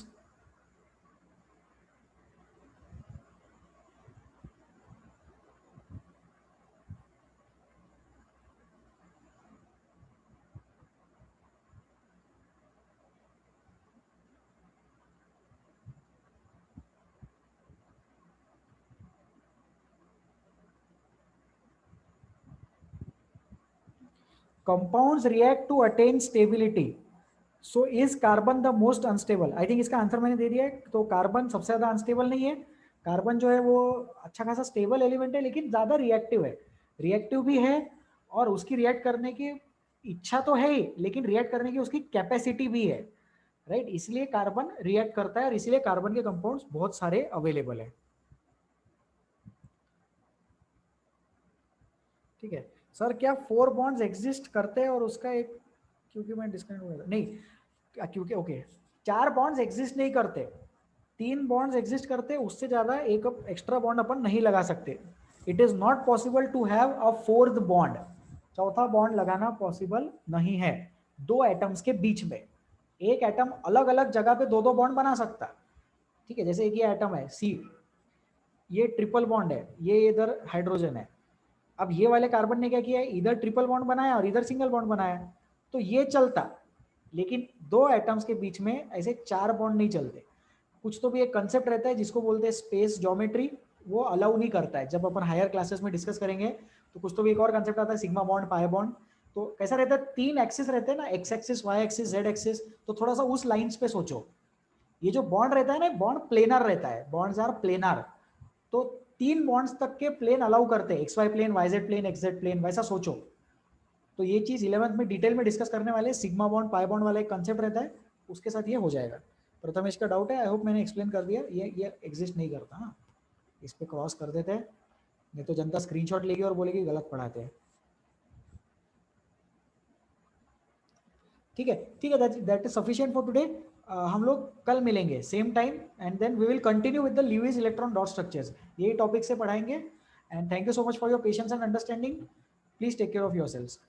Compounds react to attain stability. So is carbon the most unstable? I think इसका आंसर मैंने दे दिया है. तो कार्बन सबसे ज्यादा अनस्टेबल नहीं है. कार्बन जो है वो अच्छा खासा स्टेबल एलिमेंट है, लेकिन ज्यादा रिएक्टिव है. रिएक्टिव भी है और उसकी रिएक्ट करने की इच्छा तो है ही, लेकिन रिएक्ट करने की उसकी कैपेसिटी भी है. राइट, इसलिए कार्बन रिएक्ट करता है और इसलिए कार्बन के कंपाउंड्स बहुत सारे अवेलेबल है. ठीक है सर, क्या 4 बॉन्ड्स एग्जिस्ट करते हैं और उसका एक, क्योंकि मैं डिस्कनेक्ट हो गया नहीं, क्योंकि ओके 4 बॉन्ड्स एग्जिस्ट नहीं करते, 3 बॉन्ड्स एग्जिस्ट करते, उससे ज्यादा एक एक्स्ट्रा बॉन्ड अपन नहीं लगा सकते. It is not possible to have a 4th bond. चौथा बॉन्ड लगाना पॉसिबल नहीं है दो एटम्स के बीच में. एक एटम अलग अलग जगह पे दो दो बॉन्ड बना सकता है. ठीक है, जैसे एक ये एटम है सी, ये ट्रिपल बॉन्ड है, ये इधर हाइड्रोजन है. अब ये वाले कार्बन ने क्या किया है, इधर ट्रिपल बॉन्ड बनाया और इधर सिंगल बॉन्ड बनाया, तो ये चलता. लेकिन दो एटम्स के बीच में ऐसे 4 बॉन्ड नहीं चलते. कुछ तो भी एक कंसेप्ट रहता है जिसको बोलते हैं स्पेस ज्योमेट्री, वो अलाउ नहीं करता है. जब अपन हायर क्लासेस में डिस्कस करेंगे तो कुछ तो भी एक और कंसेप्ट आता है सिग्मा बॉन्ड, पाई बॉन्ड. तो कैसा रहता है, 3 एक्सिस रहते हैं ना, X axis, Y axis, Z axis. तो थोड़ा सा उस लाइंस पे सोचो. ये जो बॉन्ड रहता है ना, बॉन्ड प्लेनर रहता है, बॉन्ड्स आर प्लेनर. तो 3 बॉन्ड्स तक के प्लेन अलाउ करते हैं, X Y plane, Y Z plane, X Z plane, वैसा सोचो. तो ये चीज 11th में डिटेल में डिस्कस करने वाले, सिग्मा बॉन्ड, पाई बॉन्ड वाला एक कंसेप्ट रहता है, उसके साथ ये हो जाएगा. प्रथमेश का डाउट है, आई होप मैंने एक्सप्लेन कर दिया. ये एग्जिस्ट नहीं करता ना, इस पे क्रॉस कर देते हैं, नहीं तो जनता स्क्रीनशॉट लेगी और बोलेगी गलत पढ़ाते हैं. ठीक है, ठीक है, that is sufficient for today. हम लोग कल मिलेंगे same time, and then we will continue with the Lewis electron dot structures. यही टॉपिक से पढ़ाएंगे. And thank you so much for your patience and understanding. Please take care of yourselves.